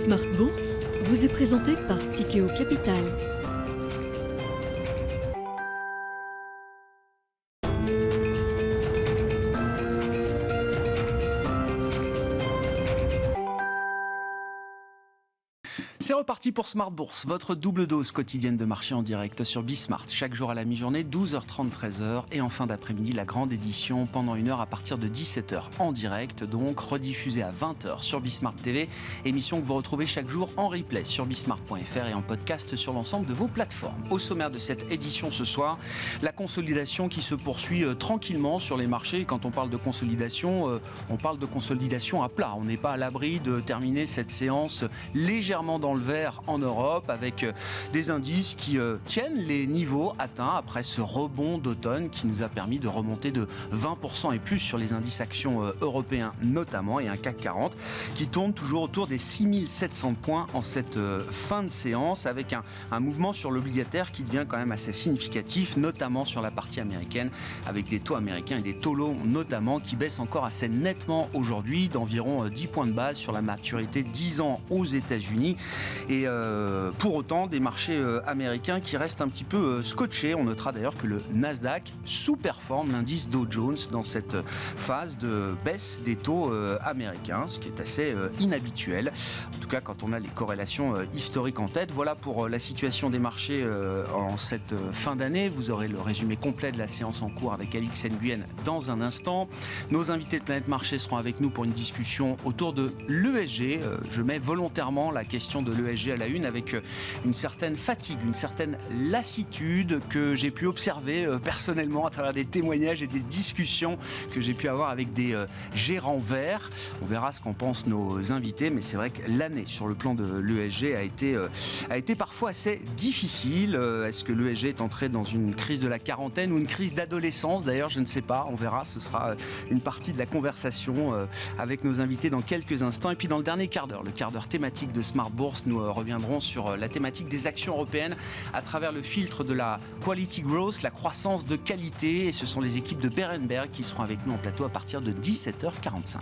Smart Bourse vous est présenté par Tikeo Capital. C'est reparti pour Smart Bourse, votre double dose quotidienne de marché en direct sur Bismart. Chaque jour à la mi-journée, 12h30, 13h. Et en fin d'après-midi, la grande édition pendant une heure à partir de 17h en direct. Donc rediffusée à 20h sur Bismart TV. Émission que vous retrouvez chaque jour en replay sur bismart.fr et en podcast sur l'ensemble de vos plateformes. Au sommaire de cette édition ce soir, la consolidation qui se poursuit tranquillement sur les marchés. Quand on parle de consolidation, on parle de consolidation à plat. On n'est pas à l'abri de terminer cette séance légèrement dans le vert en Europe avec des indices qui tiennent les niveaux atteints après ce rebond d'automne qui nous a permis de remonter de 20% et plus sur les indices actions européens notamment, et un CAC 40 qui tourne toujours autour des 6700 points en cette fin de séance avec un mouvement sur l'obligataire qui devient quand même assez significatif, notamment sur la partie américaine avec des taux américains et des taux longs notamment qui baissent encore assez nettement aujourd'hui d'environ 10 points de base sur la maturité 10 ans aux États-Unis. Et pour autant, des marchés américains qui restent un petit peu scotchés. On notera d'ailleurs que le Nasdaq sous-performe l'indice Dow Jones dans cette phase de baisse des taux américains, ce qui est assez inhabituel. En tout cas, quand on a les corrélations historiques en tête. Voilà pour la situation des marchés en cette fin d'année. Vous aurez le résumé complet de la séance en cours avec Alix Nguyen dans un instant. Nos invités de Planète Marché seront avec nous pour une discussion autour de l'ESG. Je mets volontairement la question de l'ESG à la une avec une certaine fatigue, une certaine lassitude que j'ai pu observer personnellement à travers des témoignages et des discussions que j'ai pu avoir avec des gérants verts. On verra ce qu'en pensent nos invités, mais c'est vrai que l'année sur le plan de l'ESG a été parfois assez difficile. Est-ce que l'ESG est entré dans une crise de la quarantaine ou une crise d'adolescence? D'ailleurs, je ne sais pas, on verra, ce sera une partie de la conversation avec nos invités dans quelques instants. Et puis dans le dernier quart d'heure, le quart d'heure thématique de Smart Bourse, nous reviendrons sur la thématique des actions européennes à travers le filtre de la quality growth, la croissance de qualité. Et ce sont les équipes de Berenberg qui seront avec nous en plateau à partir de 17h45.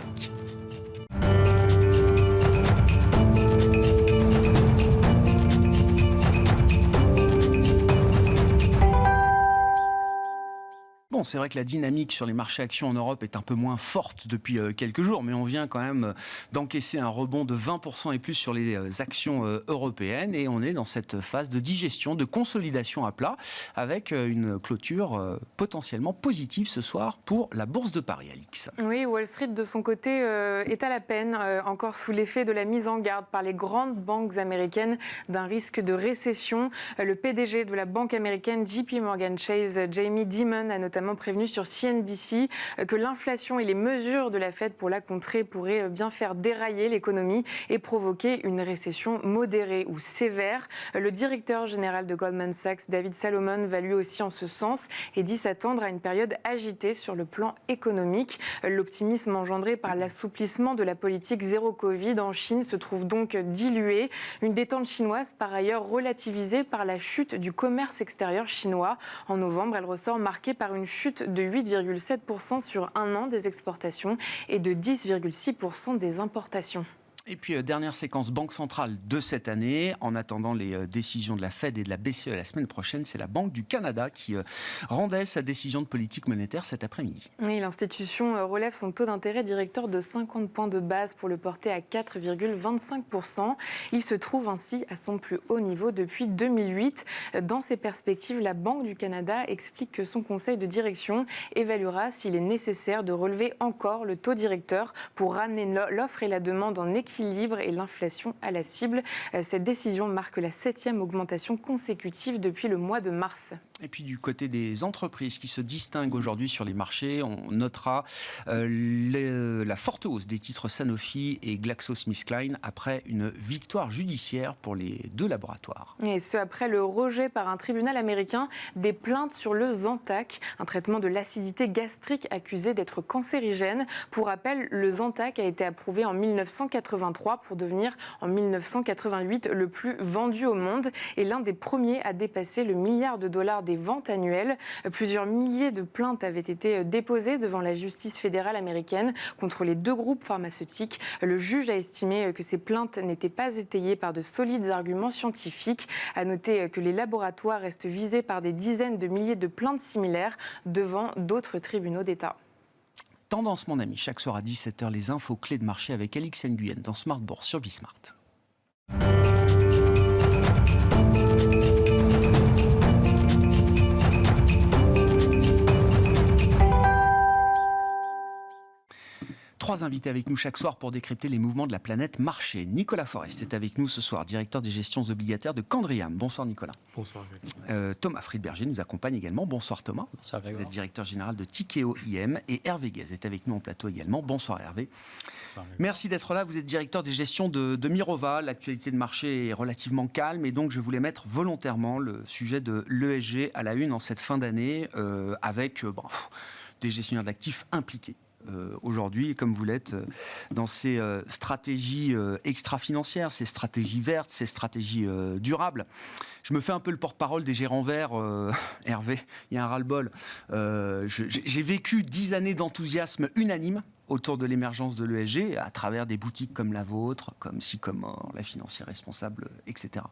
Bon, c'est vrai que la dynamique sur les marchés actions en Europe est un peu moins forte depuis quelques jours, mais on vient quand même d'encaisser un rebond de 20% et plus sur les actions européennes, et on est dans cette phase de digestion, de consolidation à plat, avec une clôture potentiellement positive ce soir pour la Bourse de Paris, Alix. Oui, Wall Street de son côté est à la peine, encore sous l'effet de la mise en garde par les grandes banques américaines d'un risque de récession. Le PDG de la banque américaine JP Morgan Chase, Jamie Dimon, a notamment prévenu sur CNBC que l'inflation et les mesures de la Fed pour la contrer pourraient bien faire dérailler l'économie et provoquer une récession modérée ou sévère. Le directeur général de Goldman Sachs, David Salomon, va lui aussi en ce sens et dit s'attendre à une période agitée sur le plan économique. L'optimisme engendré par l'assouplissement de la politique zéro Covid en Chine se trouve donc dilué. Une détente chinoise par ailleurs relativisée par la chute du commerce extérieur chinois. En novembre, elle ressort marquée par une chute de 8,7% sur un an des exportations et de 10,6% des importations. Et puis, dernière séquence banque centrale de cette année. En attendant les décisions de la Fed et de la BCE la semaine prochaine, c'est la Banque du Canada qui rendait sa décision de politique monétaire cet après-midi. Oui, l'institution relève son taux d'intérêt directeur de 50 points de base pour le porter à 4,25%. Il se trouve ainsi à son plus haut niveau depuis 2008. Dans ces perspectives, la Banque du Canada explique que son conseil de direction évaluera s'il est nécessaire de relever encore le taux directeur pour ramener l'offre et la demande en équilibre et l'inflation à la cible. Cette décision marque la 7e augmentation consécutive depuis le mois de mars. Et puis du côté des entreprises qui se distinguent aujourd'hui sur les marchés, on notera la forte hausse des titres Sanofi et GlaxoSmithKline après une victoire judiciaire pour les deux laboratoires. Et ce après le rejet par un tribunal américain des plaintes sur le Zantac, un traitement de l'acidité gastrique accusé d'être cancérigène. Pour rappel, le Zantac a été approuvé en 1983 pour devenir en 1988 le plus vendu au monde et l'un des premiers à dépasser le milliard de dollars des ventes annuelles. Plusieurs milliers de plaintes avaient été déposées devant la justice fédérale américaine contre les 2 groupes pharmaceutiques. Le juge a estimé que ces plaintes n'étaient pas étayées par de solides arguments scientifiques. À noter que les laboratoires restent visés par des dizaines de milliers de plaintes similaires devant d'autres tribunaux d'État. Tendance, mon ami, chaque soir à 17h, les infos clés de marché avec Alix Nguyen dans Smart Bourse sur Bismart. Trois invités avec nous chaque soir pour décrypter les mouvements de la planète marché. Nicolas Forest est avec nous ce soir, directeur des gestions obligataires de Candriam. Bonsoir Nicolas. Bonsoir. Thomas Friedberger nous accompagne également. Bonsoir Thomas. Bonsoir. Vous êtes directeur général de Tikeo IM et Hervé Guez est avec nous en plateau également. Bonsoir Hervé. Bonsoir. Merci d'être là. Vous êtes directeur des gestions de Mirova. L'actualité de marché est relativement calme et donc je voulais mettre volontairement le sujet de l'ESG à la une en cette fin d'année avec des gestionnaires d'actifs impliqués. Aujourd'hui, comme vous l'êtes, dans ces stratégies extra-financières, ces stratégies vertes, ces stratégies durables. Je me fais un peu le porte-parole des gérants verts, Hervé, il y a un ras-le-bol. J'ai vécu 10 années d'enthousiasme unanime autour de l'émergence de l'ESG, à travers des boutiques comme la vôtre, comme Sycomore, la financière responsable, etc.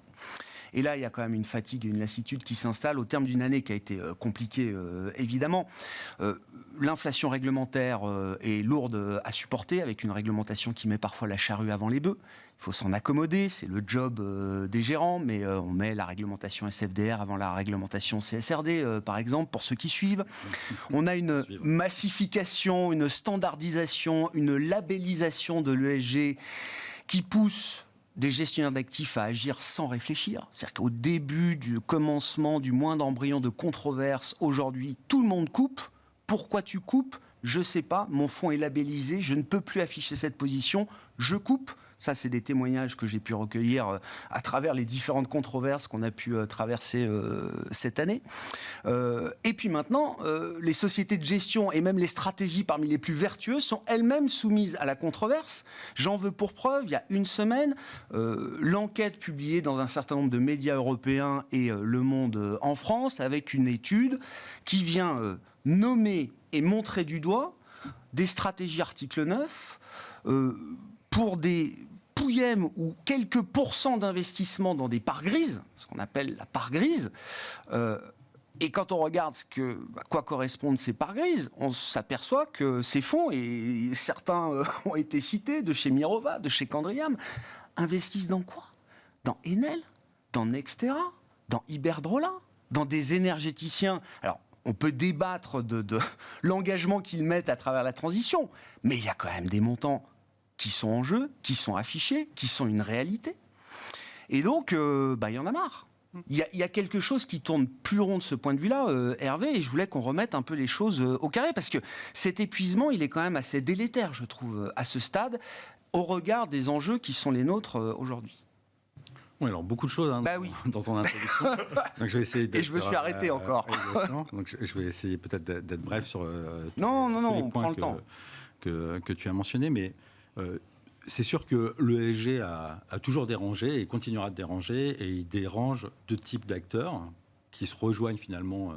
Et là, il y a quand même une fatigue et une lassitude qui s'installent au terme d'une année qui a été compliquée, évidemment. L'inflation réglementaire est lourde à supporter, avec une réglementation qui met parfois la charrue avant les bœufs. Il faut s'en accommoder, c'est le job des gérants, mais on met la réglementation SFDR avant la réglementation CSRD, par exemple, pour ceux qui suivent. On a une massification, une standardisation, une labellisation de l'ESG qui pousse des gestionnaires d'actifs à agir sans réfléchir. C'est-à-dire qu'au début du commencement du moindre embryon de controverse, aujourd'hui, tout le monde coupe. Pourquoi tu coupes ? Je ne sais pas. Mon fonds est labellisé. Je ne peux plus afficher cette position. Je coupe. Ça, c'est des témoignages que j'ai pu recueillir à travers les différentes controverses qu'on a pu traverser cette année. Et puis maintenant, les sociétés de gestion et même les stratégies parmi les plus vertueuses sont elles-mêmes soumises à la controverse. J'en veux pour preuve, il y a une semaine, l'enquête publiée dans un certain nombre de médias européens et Le Monde en France, avec une étude qui vient nommer et montrer du doigt des stratégies article 9 pour des pouillèmes ou quelques pourcents d'investissement dans des parts grises, ce qu'on appelle la part grise. Et quand on regarde à quoi correspondent ces parts grises, on s'aperçoit que ces fonds, et certains ont été cités, de chez Mirova, de chez Candriam, investissent dans quoi ? Dans Enel, dans Nextera, dans Iberdrola, dans des énergéticiens. Alors, on peut débattre de l'engagement qu'ils mettent à travers la transition, mais il y a quand même des montants qui sont en jeu, qui sont affichés, qui sont une réalité. Et donc, il y en a marre. Il y a quelque chose qui tourne plus rond de ce point de vue-là, Hervé, et je voulais qu'on remette un peu les choses au carré, parce que cet épuisement, il est quand même assez délétère, je trouve, à ce stade, au regard des enjeux qui sont les nôtres aujourd'hui. Oui, alors beaucoup de choses dans ton introduction. Donc, je vais essayer et je me suis arrêté encore. Donc, je vais essayer peut-être d'être bref sur non, tous les on points prend le temps. Que tu as mentionnés, mais c'est sûr que l'ESG a toujours dérangé et continuera de déranger, et il dérange 2 types d'acteurs qui se rejoignent finalement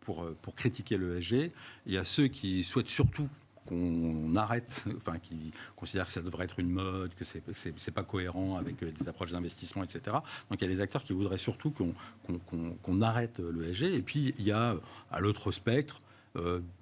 pour critiquer l'ESG. Il y a ceux qui souhaitent surtout qu'on arrête, qui considèrent que ça devrait être une mode, que c'est pas cohérent avec des approches d'investissement, etc. Donc il y a les acteurs qui voudraient surtout qu'on arrête l'ESG, et puis il y a à l'autre spectre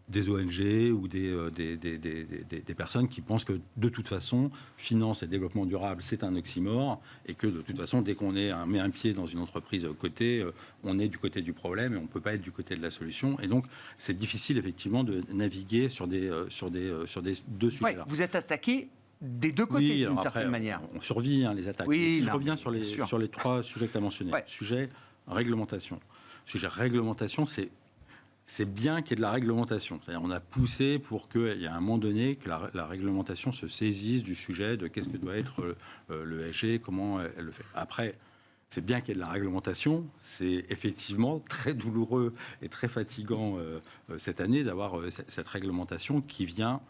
des ONG ou des personnes qui pensent que de toute façon, finance et développement durable, c'est un oxymore, et que de toute façon, dès qu'on met un pied dans une entreprise cotée, on est du côté du problème et on ne peut pas être du côté de la solution. Et donc, c'est difficile effectivement de naviguer sur des 2 sujets-là. Ouais, vous êtes attaqué des 2 côtés, d'une certaine manière. On survit les attaques. Oui, si je reviens sur les 3 sujets que tu as mentionnés. Ouais. Sujet réglementation. Sujet réglementation, c'est bien qu'il y ait de la réglementation. C'est-à-dire, on a poussé pour qu'il y ait un moment donné que la réglementation se saisisse du sujet de qu'est-ce que doit être l'ESG, comment elle le fait. Après, c'est bien qu'il y ait de la réglementation. C'est effectivement très douloureux et très fatigant cette année d'avoir cette réglementation qui vient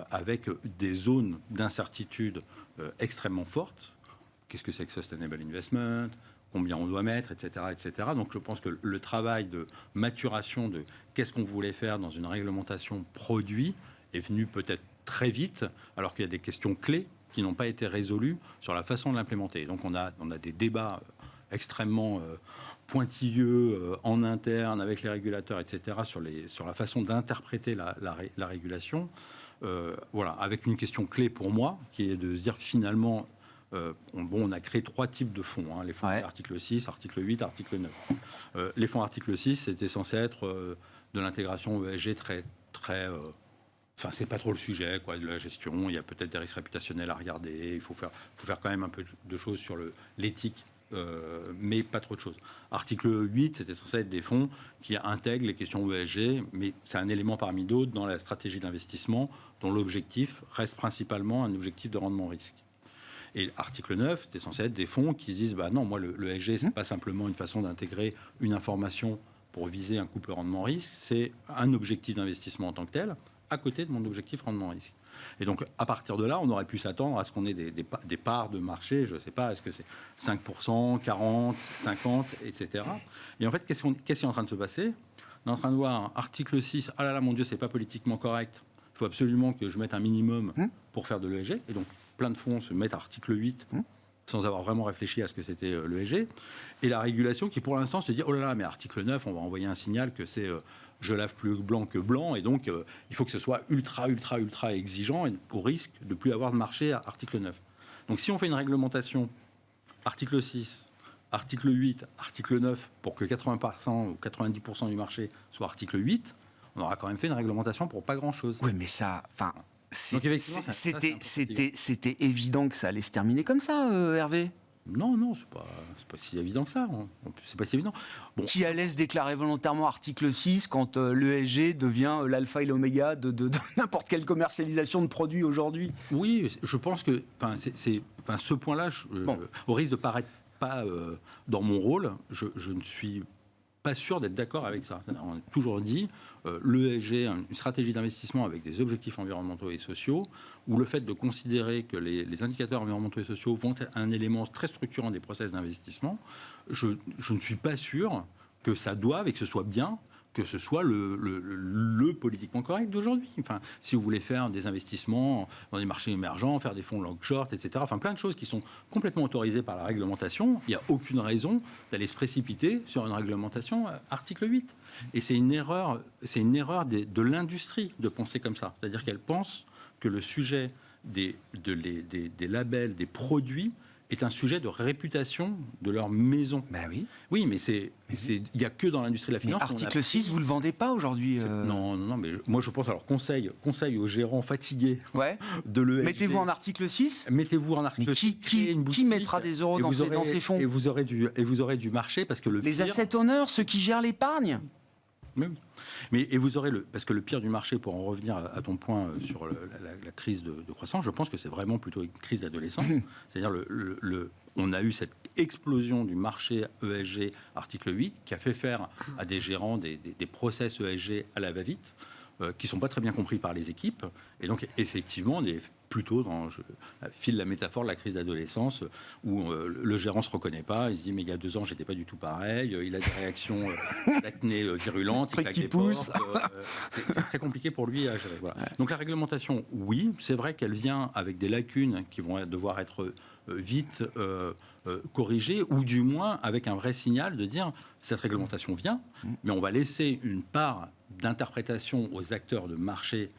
avec des zones d'incertitude extrêmement fortes. Qu'est-ce que c'est que Sustainable Investment ? combien on doit mettre, etc., etc. Donc je pense que le travail de maturation de qu'est-ce qu'on voulait faire dans une réglementation produit est venu peut-être très vite, alors qu'il y a des questions clés qui n'ont pas été résolues sur la façon de l'implémenter. Donc on a des débats extrêmement pointilleux en interne avec les régulateurs, etc., sur la façon d'interpréter la régulation. Voilà, avec une question clé pour moi, qui est de se dire finalement, on a créé 3 types de fonds, hein, les fonds article 6, article 8, article 9. Les fonds article 6, c'était censé être de l'intégration ESG très... Enfin, c'est pas trop le sujet, quoi, de la gestion. Il y a peut-être des risques réputationnels à regarder. Il faut faire quand même un peu de choses sur l'éthique, mais pas trop de choses. Article 8, c'était censé être des fonds qui intègrent les questions ESG, mais c'est un élément parmi d'autres dans la stratégie d'investissement dont l'objectif reste principalement un objectif de rendement risque. Et article 9, c'était censé être des fonds qui se disent bah non, moi, le ESG, c'est pas simplement une façon d'intégrer une information pour viser un couple rendement-risque, c'est un objectif d'investissement en tant que tel, à côté de mon objectif rendement-risque. Et donc, à partir de là, on aurait pu s'attendre à ce qu'on ait des parts de marché, je ne sais pas, est-ce que c'est 5%, 40%, 50%, etc. Et en fait, qu'est-ce qui est en train de se passer ? On est en train de voir article 6, ah là là, mon Dieu, c'est pas politiquement correct, il faut absolument que je mette un minimum pour faire de l'ESG. Et donc, plein de fonds se mettent à article 8 sans avoir vraiment réfléchi à ce que c'était l'ESG. Et la régulation qui, pour l'instant, se dit, oh là là, mais article 9, on va envoyer un signal que c'est... je lave plus blanc que blanc, et donc il faut que ce soit ultra exigeant, et au risque de ne plus avoir de marché à article 9. Donc si on fait une réglementation, article 6, article 8, article 9, pour que 80% ou 90% du marché soit article 8, on aura quand même fait une réglementation pour pas grand-chose. Oui, mais ça... Enfin, c'était évident que ça allait se terminer comme ça, Hervé. Non, c'est pas si évident que ça. C'est pas si évident. Bon. Qui allait se déclarer volontairement article 6 quand l'ESG devient l'alpha et l'oméga de n'importe quelle commercialisation de produits aujourd'hui? Oui, je pense que ce point-là, au risque de paraître pas dans mon rôle, je ne suis pas sûr d'être d'accord avec ça. On a toujours dit l'ESG, une stratégie d'investissement avec des objectifs environnementaux et sociaux, où le fait de considérer que les indicateurs environnementaux et sociaux vont être un élément très structurant des process d'investissement, je ne suis pas sûr que ça doive et que ce soit bien, que ce soit le politiquement correct d'aujourd'hui. Enfin, si vous voulez faire des investissements dans des marchés émergents, faire des fonds long short, etc., enfin plein de choses qui sont complètement autorisées par la réglementation, il n'y a aucune raison d'aller se précipiter sur une réglementation article 8. Et c'est une erreur de l'industrie de penser comme ça. C'est-à-dire qu'elle pense que le sujet des labels, des produits, est un sujet de réputation de leur maison. Ben oui. Oui, mais il n'y a que dans l'industrie de la finance. Mais article 6, vous ne le vendez pas aujourd'hui Non, mais moi je pense, alors conseil aux gérants fatigués de l'ESG. Mettez-vous en article 6. Mettez-vous en article 6. Qui mettra des euros dans ces fonds? Et vous aurez du marché, parce que les asset owners, ceux qui gèrent l'épargne. Oui. Et vous aurez parce que le pire du marché, pour en revenir à ton point sur la crise de croissance, je pense que c'est vraiment plutôt une crise d'adolescence. C'est-à-dire on a eu cette explosion du marché ESG article 8 qui a fait faire à des gérants des process ESG à la va-vite qui ne sont pas très bien compris par les équipes. Et donc, effectivement, on est plutôt dans, je file la métaphore de la crise d'adolescence, où le gérant ne se reconnaît pas, il se dit, mais il y a 2 ans, j'étais pas du tout pareil, il a des réactions d'acné virulentes, il claque les portes, c'est très compliqué pour lui à gérer. Voilà. Donc la réglementation, oui, c'est vrai qu'elle vient avec des lacunes qui vont devoir être vite corrigées, ou du moins avec un vrai signal de dire, cette réglementation vient, mais on va laisser une part d'interprétation aux acteurs de marché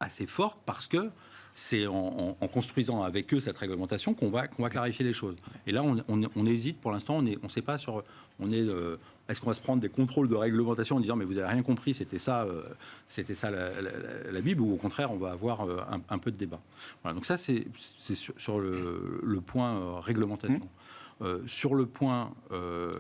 assez forte, parce que c'est en construisant avec eux cette réglementation qu'on va clarifier les choses. Et là, on hésite pour l'instant, on ne sait pas sur... est-ce qu'on va se prendre des contrôles de réglementation en disant mais vous n'avez rien compris, c'était ça la Bible, ou au contraire, on va avoir un peu de débat. Voilà, donc ça, c'est sur le point réglementation. Sur le point...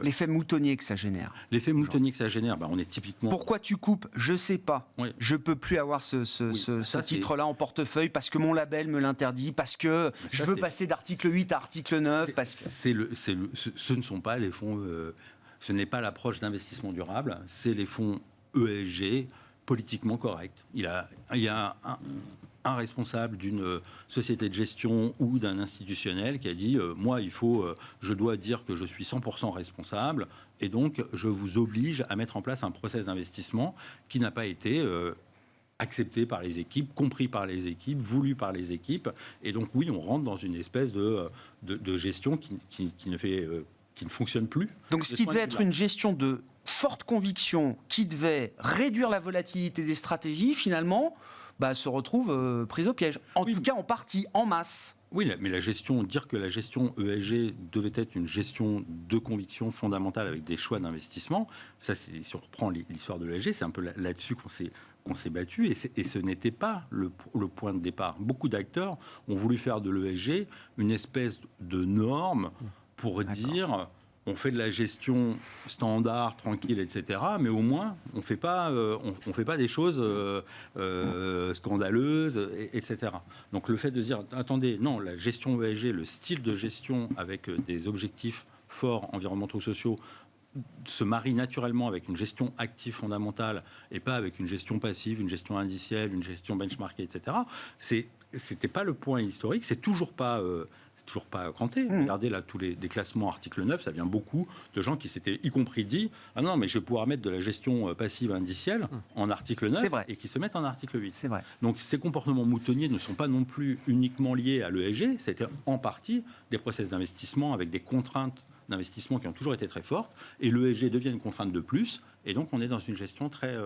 l'effet moutonnier que ça génère. L'effet moutonnier que ça génère, on est typiquement... Pourquoi tu coupes? Je sais pas. Oui. Je peux plus avoir ce titre-là en portefeuille parce que mon label me l'interdit, parce que je veux passer d'article 8 à article 9. Ce ne sont pas les fonds... ce n'est pas l'approche d'investissement durable, c'est les fonds ESG politiquement corrects. Il y a un responsable d'une société de gestion ou d'un institutionnel qui a dit moi, je dois dire que je suis 100% responsable et donc je vous oblige à mettre en place un process d'investissement qui n'a pas été accepté par les équipes, compris par les équipes, voulu par les équipes. Et donc oui, on rentre dans une espèce de gestion qui ne fonctionne plus. Donc ce qui devait être une gestion de forte conviction, qui devait réduire la volatilité des stratégies, finalement, se retrouve prise au piège. En tout cas, en partie, en masse. Oui, mais dire que la gestion ESG devait être une gestion de conviction fondamentale avec des choix d'investissement, ça, si on reprend l'histoire de l'ESG, c'est un peu là-dessus qu'on s'est battu, et ce n'était pas le point de départ. Beaucoup d'acteurs ont voulu faire de l'ESG une espèce de norme pour dire on fait de la gestion standard, tranquille, etc. Mais au moins, on fait pas des choses scandaleuses, etc. Donc le fait de dire, attendez, non, la gestion ESG, le style de gestion avec des objectifs forts, environnementaux, sociaux, se marie naturellement avec une gestion active fondamentale et pas avec une gestion passive, une gestion indicielle, une gestion benchmarkée, etc. C'était pas le point historique, c'est toujours pas cranté. Regardez là tous les classements article 9, ça vient beaucoup de gens qui s'étaient y compris dit ah non mais je vais pouvoir mettre de la gestion passive indicielle en article 9 et qui se mettent en article 8. C'est vrai. Donc ces comportements moutonniers ne sont pas non plus uniquement liés à l'ESG, c'était en partie des process d'investissement avec des contraintes d'investissement qui ont toujours été très fortes, et l'ESG devient une contrainte de plus, et donc on est dans une gestion très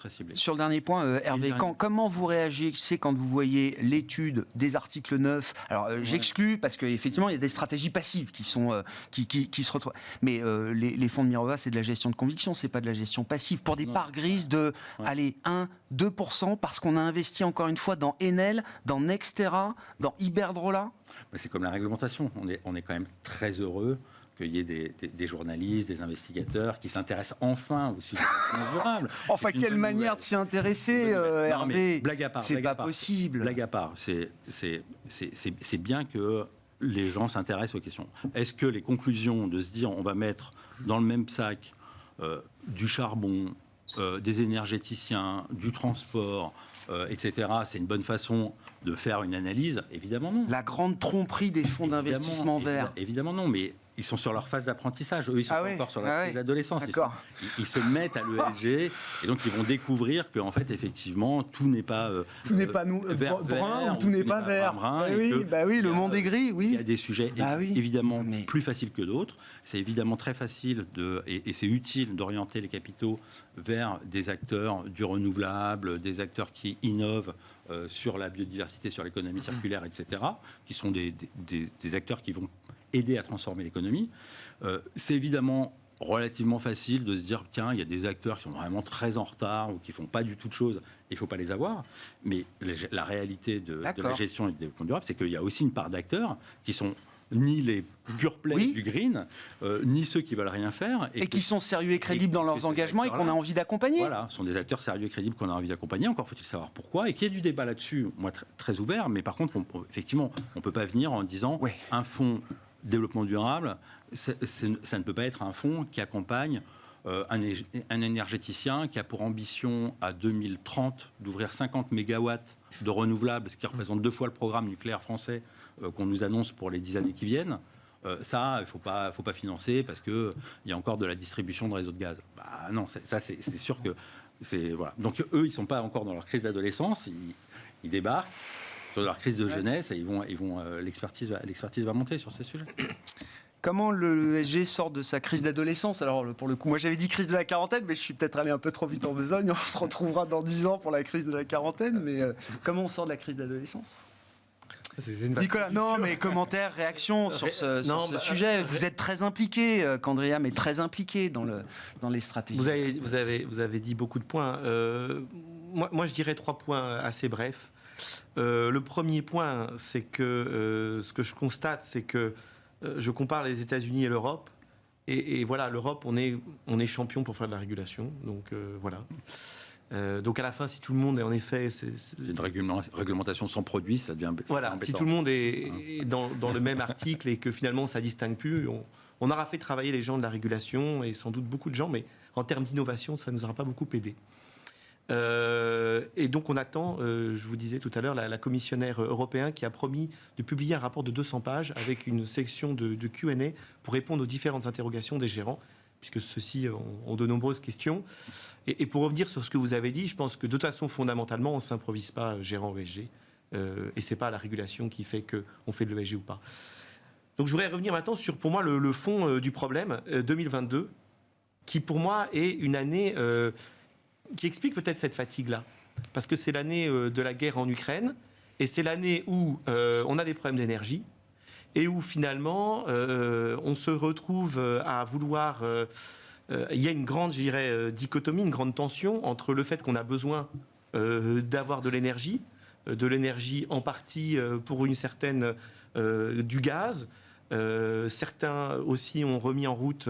ciblée. Sur le dernier point, Hervé, comment vous réagissez quand vous voyez l'étude des articles 9 ? Alors j'exclus, parce qu'effectivement il y a des stratégies passives qui se retrouvent, mais les fonds de Mirova, c'est de la gestion de conviction, c'est pas de la gestion passive, pour des parts grises de 1-2%, parce qu'on a investi encore une fois dans Enel, dans Nextera, dans Iberdrola. C'est comme la réglementation, on est quand même très heureux qu'il y ait des journalistes, des investigateurs qui s'intéressent enfin au sujet de la finance durable. Enfin, quelle manière de s'y intéresser, Hervé ? Blague à part. C'est pas possible. Blague à part. C'est bien que les gens s'intéressent aux questions. Est-ce que les conclusions de se dire on va mettre dans le même sac du charbon, des énergéticiens, du transport, etc., c'est une bonne façon de faire une analyse? Évidemment non. La grande tromperie des fonds d'investissement verts. Évidemment non, mais ils sont sur leur phase d'apprentissage. Eux, ils sont encore sur la phase d'adolescence. Ils se mettent à l'ESG et donc ils vont découvrir qu'en fait, effectivement, tout n'est pas brun ou tout n'est pas vert. Le monde est gris, oui. Il y a des sujets évidemment plus faciles que d'autres. C'est évidemment très facile et c'est utile d'orienter les capitaux vers des acteurs du renouvelable, des acteurs qui innovent sur la biodiversité, sur l'économie circulaire, etc., qui sont des acteurs qui vont aider à transformer l'économie. C'est évidemment relativement facile de se dire tiens, il y a des acteurs qui sont vraiment très en retard ou qui ne font pas du tout de choses, il ne faut pas les avoir. Mais la réalité de la gestion et du développement durable, c'est qu'il y a aussi une part d'acteurs qui sont ni les pure play du green, ni ceux qui veulent rien faire. Et qui sont sérieux et crédibles dans leurs engagements et qu'on a envie d'accompagner. Voilà, ce sont des acteurs sérieux et crédibles qu'on a envie d'accompagner. Encore faut-il savoir pourquoi. Et qu'il y ait du débat là-dessus, moi, très ouvert. Mais par contre, effectivement, on ne peut pas venir en disant un fonds développement durable, ça ne peut pas être un fonds qui accompagne un énergéticien qui a pour ambition à 2030 d'ouvrir 50 mégawatts de renouvelables, ce qui représente 2 fois le programme nucléaire français qu'on nous annonce pour les 10 années qui viennent. Ça, il ne faut pas financer parce qu'il y a encore de la distribution de réseaux de gaz. Non, ça c'est sûr que... Voilà. Donc eux, ils ne sont pas encore dans leur crise d'adolescence, ils débarquent sur leur crise de jeunesse et l'expertise va monter sur ces sujets. Comment le ESG sort de sa crise d'adolescence ? Alors, pour le coup, moi j'avais dit crise de la quarantaine, mais je suis peut-être allé un peu trop vite en besogne. On se retrouvera dans 10 ans pour la crise de la quarantaine, mais comment on sort de la crise d'adolescence ? Nicolas, non, mais commentaires, réactions sur ce sujet. Vous êtes très impliqué, Kandriam est très impliqué dans les stratégies. Vous avez dit beaucoup de points. Moi, je dirais 3 points assez brefs. Le premier point, c'est que ce que je constate, c'est que je compare les États-Unis et l'Europe. Et voilà, l'Europe, on est champion pour faire de la régulation. Donc voilà. Donc à la fin, si tout le monde est en effet... C'est une réglementation sans produit, ça devient voilà, si tout le monde est dans le même article et que finalement ça ne distingue plus, on aura fait travailler les gens de la régulation et sans doute beaucoup de gens, mais en termes d'innovation, ça ne nous aura pas beaucoup aidé. Et donc on attend, je vous disais tout à l'heure, la commissionnaire européenne qui a promis de publier un rapport de 200 pages avec une section de Q&A pour répondre aux différentes interrogations des gérants, puisque ceux-ci ont de nombreuses questions. Et pour revenir sur ce que vous avez dit, je pense que de toute façon, fondamentalement, on ne s'improvise pas gérant ESG. Et ce n'est pas la régulation qui fait qu'on fait de l'ESG ou pas. Donc je voudrais revenir maintenant sur, pour moi, le fond du problème, 2022, qui pour moi est une année qui explique peut-être cette fatigue-là. Parce que c'est l'année de la guerre en Ukraine, et c'est l'année où on a des problèmes d'énergie, et où finalement on se retrouve à vouloir... il y a une grande, je dirais, dichotomie, une grande tension entre le fait qu'on a besoin d'avoir de l'énergie en partie pour une certaine du gaz. Certains aussi ont remis en route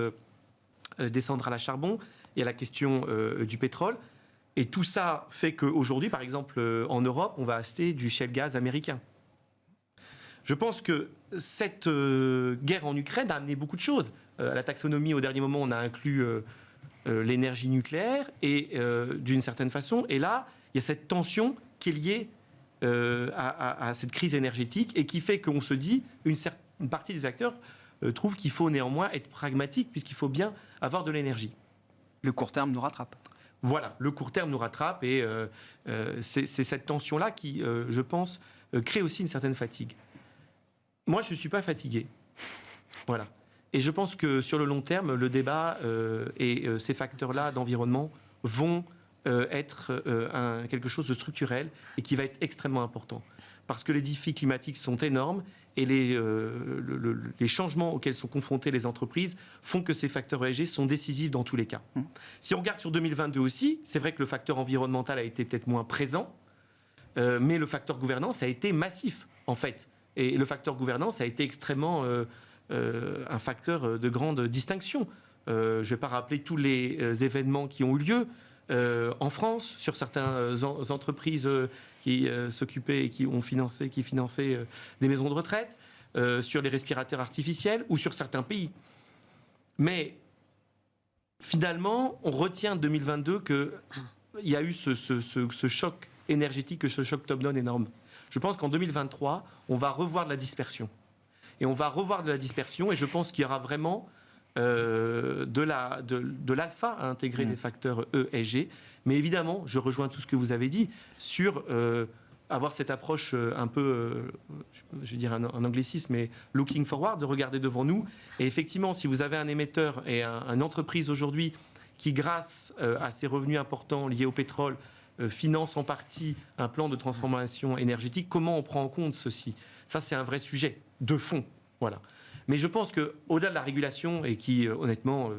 des centrales à charbon. Il y a la question du pétrole. Et tout ça fait qu'aujourd'hui, par exemple, en Europe, on va acheter du shale gaz américain. Je pense que cette guerre en Ukraine a amené beaucoup de choses. À la taxonomie, au dernier moment, on a inclus l'énergie nucléaire, et d'une certaine façon. Et là, il y a cette tension qui est liée à cette crise énergétique, et qui fait qu'on se dit, une partie des acteurs trouve qu'il faut néanmoins être pragmatique, puisqu'il faut bien avoir de l'énergie. Le court terme nous rattrape. Voilà, le court terme nous rattrape, et c'est cette tension-là qui, je pense, crée aussi une certaine fatigue. Moi, je ne suis pas fatigué. Voilà. Et je pense que sur le long terme, le débat et ces facteurs-là d'environnement vont être quelque chose de structurel et qui va être extrêmement important. Parce que les défis climatiques sont énormes, et les changements auxquels sont confrontées les entreprises font que ces facteurs ESG sont décisifs dans tous les cas. Si on regarde sur 2022 aussi, c'est vrai que le facteur environnemental a été peut-être moins présent, mais le facteur gouvernance a été massif, en fait. Et le facteur gouvernance a été extrêmement un facteur de grande distinction. Je ne vais pas rappeler tous les événements qui ont eu lieu en France, sur certaines entreprises qui s'occupaient et qui finançaient des maisons de retraite, sur les respirateurs artificiels ou sur certains pays. Mais finalement, on retient de 2022 qu'il y a eu ce choc énergétique, ce choc top-down énorme. Je pense qu'en 2023, on va revoir de la dispersion. Et on va revoir de la dispersion, et je pense qu'il y aura vraiment de l'alpha à intégrer des facteurs ESG. Mais évidemment, je rejoins tout ce que vous avez dit sur avoir cette approche un peu, je vais dire un anglicisme, mais looking forward, de regarder devant nous. Et effectivement, si vous avez un émetteur et une entreprise aujourd'hui qui, grâce à ses revenus importants liés au pétrole, finance en partie un plan de transformation énergétique, comment on prend en compte ceci? Ça, c'est un vrai sujet de fond. Voilà. Mais je pense qu'au-delà de la régulation, et qui, honnêtement,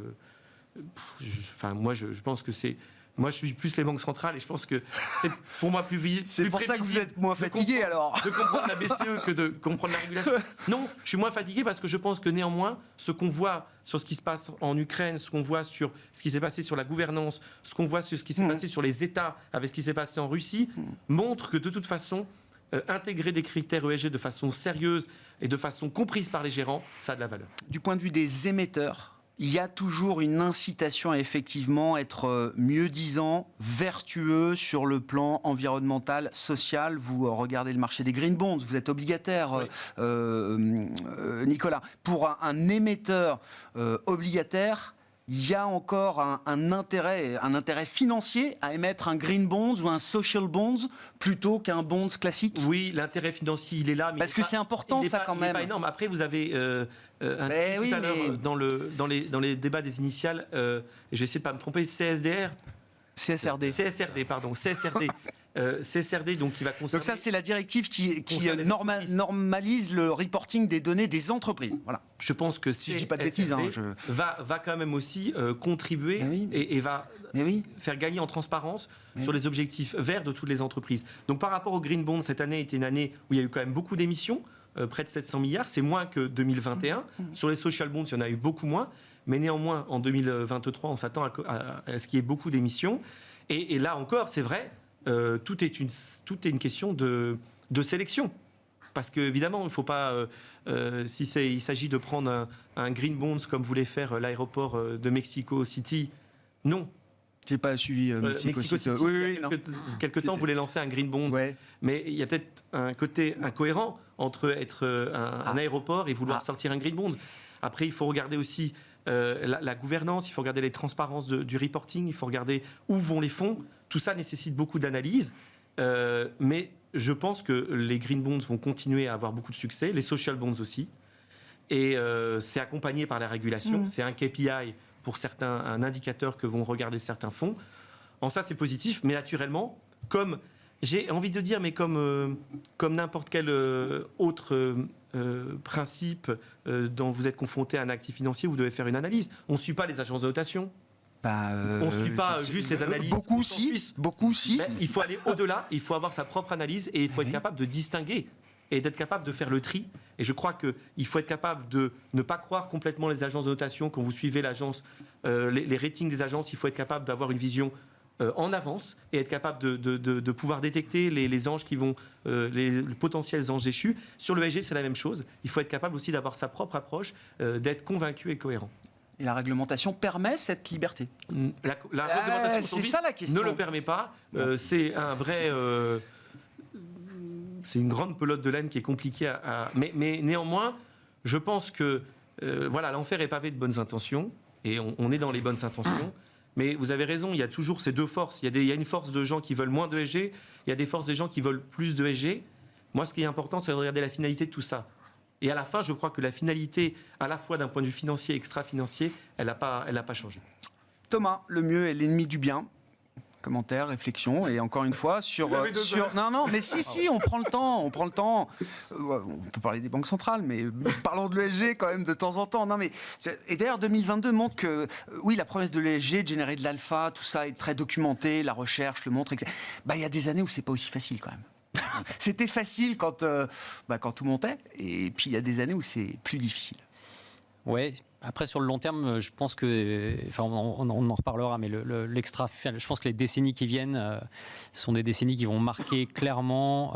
je pense que c'est... Moi, je suis plus les banques centrales, et je pense que c'est pour moi plus visible. C'est pour ça que vous êtes moins fatigué, alors. De comprendre la BCE que de comprendre la régulation. Non, je suis moins fatigué parce que je pense que néanmoins, ce qu'on voit sur ce qui se passe en Ukraine, ce qu'on voit sur ce qui s'est passé sur la gouvernance, ce qu'on voit sur ce qui s'est passé sur les États avec ce qui s'est passé en Russie, montre que de toute façon, intégrer des critères ESG de façon sérieuse et de façon comprise par les gérants, ça a de la valeur. Du point de vue des émetteurs, il y a toujours une incitation à effectivement être mieux-disant, vertueux sur le plan environnemental, social. Vous regardez le marché des green bonds, vous êtes obligataire, oui. Nicolas. Pour un émetteur obligataire, il y a encore un intérêt financier à émettre un green bonds ou un social bonds plutôt qu'un bonds classique. Oui, l'intérais financier, il est là. Mais parce que c'est important, ça, quand même. Il n'est pas énorme. Après, vous avez tout à l'heure, dans les débats des initiales, je vais essayer de ne pas me tromper, CSRD, donc qui va concerner... Donc ça, c'est la directive qui normalise le reporting des données des entreprises. Voilà. Je pense que si je dis pas de bêtises, va quand même aussi contribuer et va faire gagner en transparence sur les objectifs verts de toutes les entreprises. Donc par rapport au Green Bond, cette année était une année où il y a eu quand même beaucoup d'émissions, près de 700 milliards, c'est moins que 2021. Sur les Social Bonds, il y en a eu beaucoup moins, mais néanmoins, en 2023, on s'attend à ce qu'il y ait beaucoup d'émissions. Et là encore, c'est vrai, tout est une question de sélection. Parce qu'évidemment, il ne faut pas, il s'agit de prendre un Green Bonds comme voulait faire l'aéroport de Mexico City, non. J'ai pas suivi Mexico City, Oui, il y a quelques temps, voulait lancer un green bond. Ouais. Mais il y a peut-être un côté incohérent entre être un aéroport et vouloir sortir un green bond. Après, il faut regarder aussi la gouvernance, il faut regarder les transparences du reporting, il faut regarder où vont les fonds. Tout ça nécessite beaucoup d'analyse. Mais je pense que les green bonds vont continuer à avoir beaucoup de succès, les social bonds aussi. Et c'est accompagné par la régulation. C'est un KPI pour certains, un indicateur que vont regarder certains fonds. En ça, c'est positif, mais naturellement, comme j'ai envie de dire, mais comme n'importe quel autre principe dont vous êtes confronté à un actif financier, vous devez faire une analyse. On ne suit pas les agences de notation. On ne suit pas juste les analyses. Beaucoup si. Mais il faut aller au-delà, il faut avoir sa propre analyse et il faut être capable de distinguer et d'être capable de faire le tri. Et je crois qu'il faut être capable de ne pas croire complètement les agences de notation. Quand vous suivez l'agence, les ratings des agences, il faut être capable d'avoir une vision en avance et être capable de pouvoir détecter les anges qui vont, les potentiels anges déchus. Sur le ESG, c'est la même chose. Il faut être capable aussi d'avoir sa propre approche, d'être convaincu et cohérent. Et la réglementation permet cette liberté. La réglementation c'est ça la question. ne le permet pas. C'est un vrai... c'est une grande pelote de laine qui est compliquée mais néanmoins, je pense que l'enfer est pavé de bonnes intentions et on est dans les bonnes intentions. Mais vous avez raison, il y a toujours ces deux forces. Il y a une force de gens qui veulent moins de ESG, il y a des forces des gens qui veulent plus de ESG. Moi, ce qui est important, c'est de regarder la finalité de tout ça. Et à la fin, je crois que la finalité, à la fois d'un point de vue financier et extra-financier, elle n'a pas changé. Thomas, le mieux est l'ennemi du bien. Commentaires, réflexions, et encore une fois sur non mais si on prend le temps, on peut parler des banques centrales, mais parlons de l'ESG quand même de temps en temps. Et d'ailleurs 2022 montre que oui, la promesse de l'ESG de générer de l'alpha, tout ça est très documenté, la recherche le montre, etc. Il y a des années où c'est pas aussi facile quand même. C'était facile quand tout montait, et puis il y a des années où c'est plus difficile. Ouais. Après, sur le long terme, je pense que, on en reparlera, mais je pense que les décennies qui viennent sont des décennies qui vont marquer clairement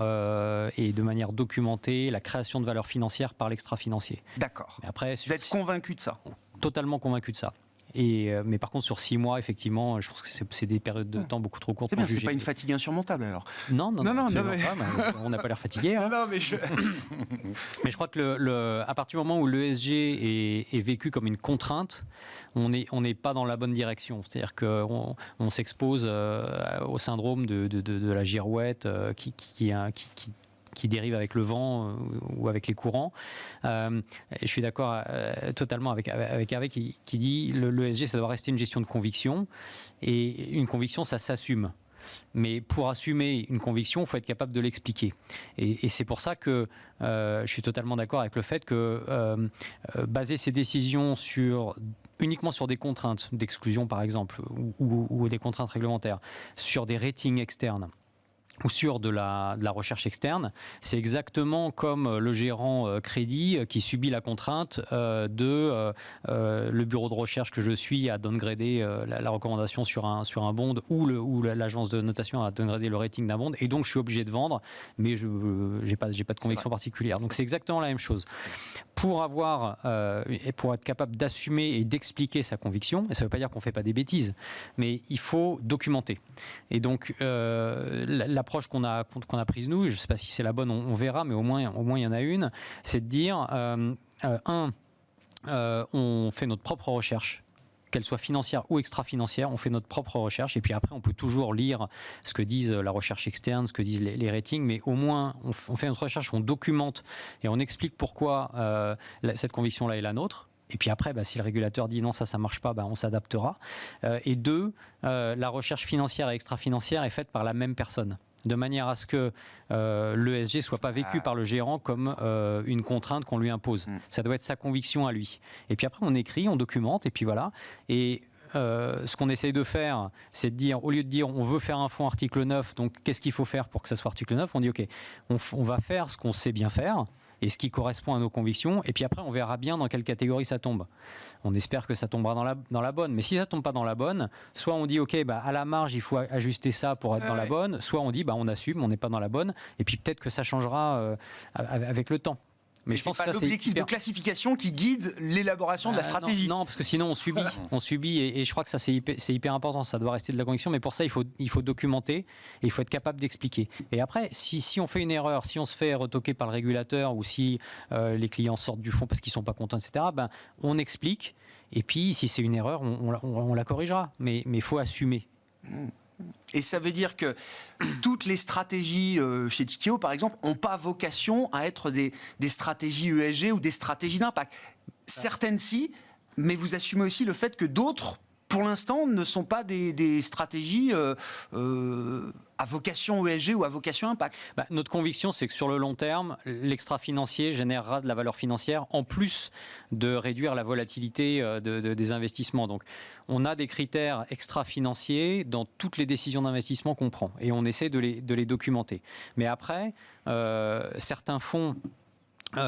et de manière documentée la création de valeur financière par l'extra-financier. D'accord. Après, vous êtes convaincu de ça? Totalement convaincu de ça. Mais par contre, sur 6 mois, effectivement, je pense que c'est des périodes de temps beaucoup trop courtes pour juger. C'est pas une fatigue insurmontable alors? Non, on n'a pas l'air fatigué. Hein. Non, mais mais je crois que à partir du moment où l'ESG est vécu comme une contrainte, on n'est pas dans la bonne direction. C'est-à-dire qu'on s'expose au syndrome de la girouette qui dérive avec le vent ou avec les courants. Je suis d'accord totalement avec Hervé qui dit l'ESG, ça doit rester une gestion de conviction. Et une conviction, ça s'assume. Mais pour assumer une conviction, il faut être capable de l'expliquer. Et c'est pour ça que je suis totalement d'accord avec le fait que baser ses décisions uniquement sur des contraintes d'exclusion, par exemple, ou des contraintes réglementaires, sur des ratings externes, ou sur de la recherche externe, c'est exactement comme le gérant crédit qui subit la contrainte de le bureau de recherche que je suis à downgrader la recommandation sur un bond ou l'agence de notation a downgradé le rating d'un bond et donc je suis obligé de vendre, mais je n'ai pas de conviction particulière. Donc c'est exactement la même chose. Pour être capable d'assumer et d'expliquer sa conviction, et ça ne veut pas dire qu'on ne fait pas des bêtises, mais il faut documenter. Et donc l'approche qu'on a prise nous, je ne sais pas si c'est la bonne, on verra, mais au moins il y en a une, c'est de dire on fait notre propre recherche, qu'elle soit financière ou extra-financière, on fait notre propre recherche et puis après on peut toujours lire ce que disent la recherche externe, ce que disent les ratings, mais au moins on fait notre recherche, on documente et on explique pourquoi cette conviction-là est la nôtre. Et puis après, si le régulateur dit non, ça marche pas, on s'adaptera. Et deux, la recherche financière et extra-financière est faite par la même personne, de manière à ce que l'ESG ne soit pas vécu par le gérant comme une contrainte qu'on lui impose. Ça doit être sa conviction à lui. Et puis après, on écrit, on documente, et puis voilà. Et ce qu'on essaye de faire, c'est de dire, au lieu de dire on veut faire un fonds article 9, donc qu'est-ce qu'il faut faire pour que ça soit article 9, on dit ok, on va faire ce qu'on sait bien faire et ce qui correspond à nos convictions, et puis après on verra bien dans quelle catégorie ça tombe. On espère que ça tombera dans la bonne, mais si ça tombe pas dans la bonne, soit on dit ok, à la marge il faut ajuster ça pour être dans la bonne, soit on dit on assume, on n'est pas dans la bonne, et puis peut-être que ça changera avec le temps. Mais c'est pas l'objectif de classification qui guide l'élaboration de la stratégie. Non, parce que sinon on subit et je crois que ça c'est hyper important, ça doit rester de la conviction, mais pour ça il faut documenter et il faut être capable d'expliquer. Et après, si on fait une erreur, si on se fait retoquer par le régulateur ou si les clients sortent du fonds parce qu'ils sont pas contents, etc., on explique et puis si c'est une erreur, on la corrigera, mais il faut assumer. Et ça veut dire que toutes les stratégies chez Tikehau, par exemple, n'ont pas vocation à être des stratégies ESG ou des stratégies d'impact. Certaines si, mais vous assumez aussi le fait que d'autres, pour l'instant, ne sont pas des stratégies à vocation ESG ou à vocation impact. Notre conviction, c'est que sur le long terme, l'extra-financier générera de la valeur financière en plus de réduire la volatilité des investissements. Donc, on a des critères extra-financiers dans toutes les décisions d'investissement qu'on prend et on essaie de les documenter. Mais après, certains fonds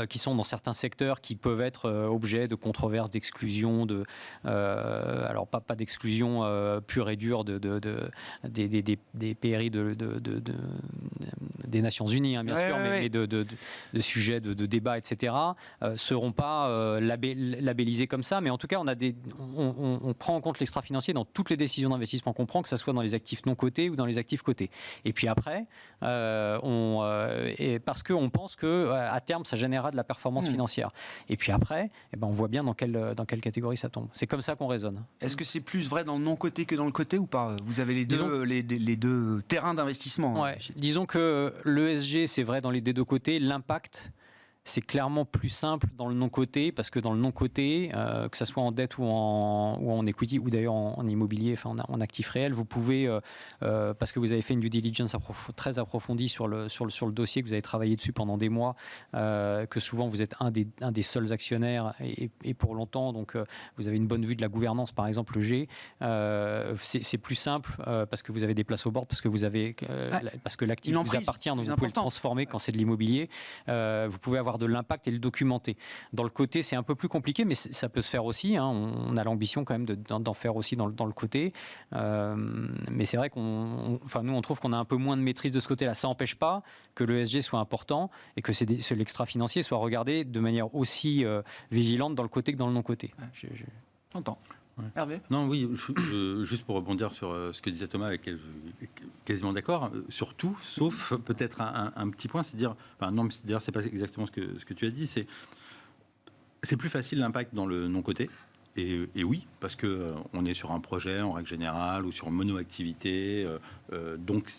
qui sont dans certains secteurs qui peuvent être objets de controverses, d'exclusion, alors pas d'exclusion pure et dure des PRI des Nations Unies, hein, bien sûr, mais de sujets de débat, etc., seront pas labellisés comme ça. Mais en tout cas, on prend en compte l'extra-financier dans toutes les décisions d'investissement qu'on prend, que ce soit dans les actifs non cotés ou dans les actifs cotés. Et puis après, parce qu'on pense qu'à terme, ça générera de la performance financière. Et puis après, on voit bien dans quelle catégorie ça tombe. C'est comme ça qu'on raisonne. Est-ce que c'est plus vrai dans le non-coté que dans le coté ou pas ? Vous avez les deux terrains d'investissement. Ouais, disons que l'ESG, c'est vrai dans les deux côtés. L'impact, c'est clairement plus simple dans le non-coté, parce que dans le non-coté, que ce soit en dette ou en equity, ou d'ailleurs en immobilier, enfin en actif réel, vous pouvez, parce que vous avez fait une due diligence très approfondie sur le dossier, que vous avez travaillé dessus pendant des mois, que souvent vous êtes un des seuls actionnaires et pour longtemps, donc vous avez une bonne vue de la gouvernance, par exemple le G, c'est plus simple parce que vous avez des places au board, parce que l'actif vous appartient, donc vous pouvez le transformer quand c'est de l'immobilier, vous pouvez avoir de l'impact et le documenter. Dans le côté, c'est un peu plus compliqué, mais ça peut se faire aussi. Hein. On a l'ambition quand même d'en faire aussi dans le côté. Mais c'est vrai nous, on trouve qu'on a un peu moins de maîtrise de ce côté-là. Ça n'empêche pas que le ESG soit important et que l'extra-financier soit regardé de manière aussi vigilante dans le côté que dans le non-côté. J'entends. Ouais. Hervé ? Non, oui, juste pour rebondir sur ce que disait Thomas, avec lequel je suis quasiment d'accord, sur tout, sauf peut-être un petit point, c'est de dire, non, d'ailleurs, c'est pas exactement ce que tu as dit, c'est plus facile l'impact dans le non-coté. Et oui, parce qu'on est sur un projet en règle générale ou sur une mono-activité, donc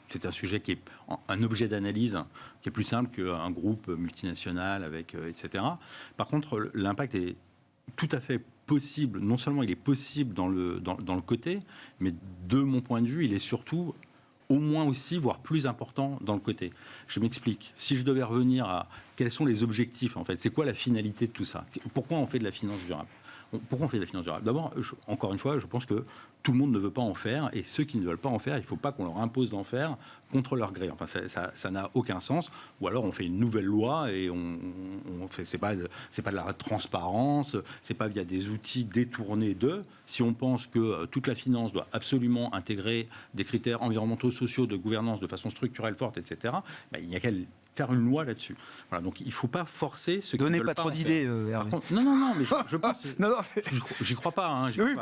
c'est un sujet qui est un objet d'analyse qui est plus simple qu'un groupe multinational avec etc. Par contre, l'impact est tout à fait possible. Non seulement il est possible dans le côté, mais de mon point de vue, il est surtout au moins aussi, voire plus important dans le côté. Je m'explique. Si je devais revenir à quels sont les objectifs, en fait, c'est quoi la finalité de tout ça ? Pourquoi on fait de la finance durable ? Pourquoi on fait de la finance durable ? D'abord, encore une fois, je pense que tout le monde ne veut pas en faire, et ceux qui ne veulent pas en faire, il ne faut pas qu'on leur impose d'en faire contre leur gré. Enfin, ça n'a aucun sens. Ou alors on fait une nouvelle loi et c'est pas de la transparence, c'est pas via des outils détournés d'eux. Si on pense que toute la finance doit absolument intégrer des critères environnementaux, sociaux, de gouvernance de façon structurelle forte, etc., il n'y a qu'à faire une loi là-dessus. Voilà, donc il ne faut pas forcer ceux qui ne veulent pas. Donnez pas trop d'idées, Hervé. Non, mais je pense. J'y crois pas. Hein, oui.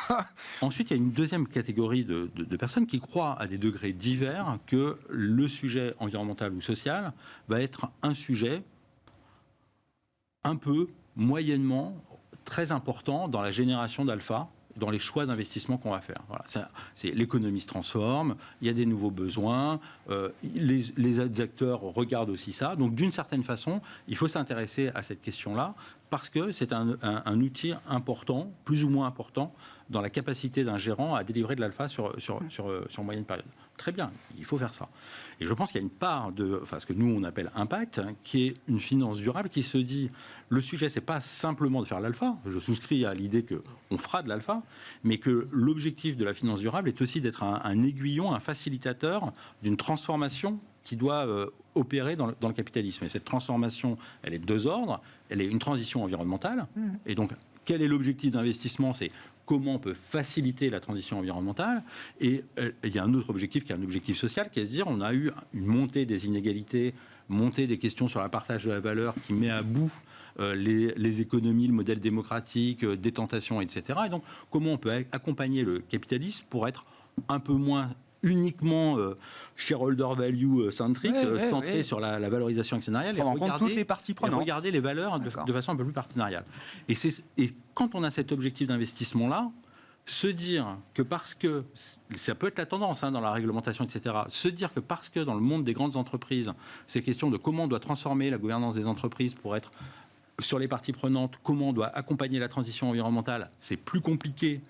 Pas. Ensuite, il y a une deuxième catégorie de personnes qui croient à des degrés divers que le sujet environnemental ou social va être un sujet un peu, moyennement, très important dans la génération d'alpha, dans les choix d'investissement qu'on va faire. Voilà, l'économie se transforme, il y a des nouveaux besoins, les acteurs regardent aussi ça. Donc, d'une certaine façon, il faut s'intéresser à cette question-là parce que c'est un outil important, plus ou moins important, dans la capacité d'un gérant à délivrer de l'alpha sur moyenne période. Très bien, il faut faire ça. Et je pense qu'il y a une part de ce que nous, on appelle impact, qui est une finance durable qui se dit, le sujet, c'est pas simplement de faire l'alpha, je souscris à l'idée qu'on fera de l'alpha, mais que l'objectif de la finance durable est aussi d'être un aiguillon, un facilitateur d'une transformation qui doit opérer dans le capitalisme. Et cette transformation, elle est de deux ordres. Elle est une transition environnementale. Et donc, quel est l'objectif d'investissement ? C'est comment on peut faciliter la transition environnementale. Et il y a un autre objectif qui est un objectif social, qui est de se dire on a eu une montée des inégalités monter des questions sur le partage de la valeur qui met à bout les économies, le modèle démocratique, des tentations, etc. Et donc, comment on peut accompagner le capitalisme pour être un peu moins uniquement shareholder value centrique, centré sur la valorisation actionnariale, Prendre en compte toutes les parties prenantes. et regarder les valeurs de façon un peu plus partenariale. Et quand on a cet objectif d'investissement-là, se dire que parce que, ça peut être la tendance dans la réglementation, etc., se dire que parce que dans le monde des grandes entreprises, c'est question de comment on doit transformer la gouvernance des entreprises pour être sur les parties prenantes, comment on doit accompagner la transition environnementale, c'est plus compliqué.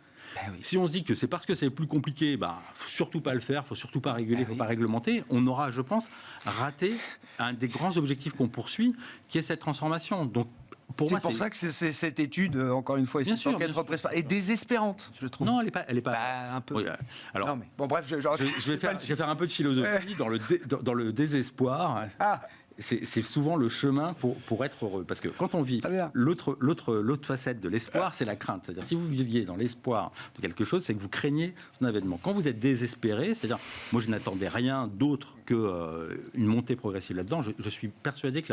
Si on se dit que c'est parce que c'est plus compliqué, il ne faut surtout pas le faire, il ne faut surtout pas réguler, il ne faut pas réglementer, on aura, je pense, raté un des grands objectifs qu'on poursuit, qui est cette transformation. Donc, C'est pour ça que cette étude, encore une fois, est désespérante, je trouve. Non, elle est pas. Un peu. Oui, alors, non, mais bon, bref, je vais faire un peu de philosophie dans le désespoir. C'est souvent le chemin pour être heureux. Parce que quand on vit, l'autre facette de l'espoir, c'est la crainte. C'est-à-dire, si vous viviez dans l'espoir de quelque chose, c'est que vous craignez son avènement. Quand vous êtes désespéré, c'est-à-dire, moi je n'attendais rien d'autre qu'une montée progressive là-dedans, je suis persuadé que,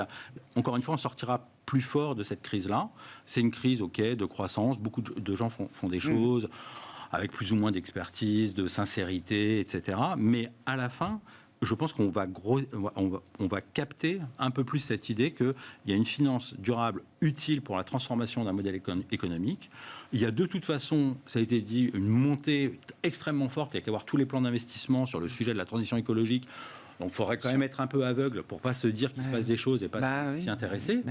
encore une fois, on sortira plus fort de cette crise-là. C'est une crise, de croissance. Beaucoup de gens font des choses avec plus ou moins d'expertise, de sincérité, etc. Mais à la fin, je pense qu'on va capter un peu plus cette idée qu'il y a une finance durable utile pour la transformation d'un modèle économique. Il y a de toute façon, ça a été dit, une montée extrêmement forte. Il y a qu'à voir tous les plans d'investissement sur le sujet de la transition écologique. Donc il faudrait quand même être un peu aveugle pour ne pas se dire qu'il se passe des choses et pas s'y intéresser.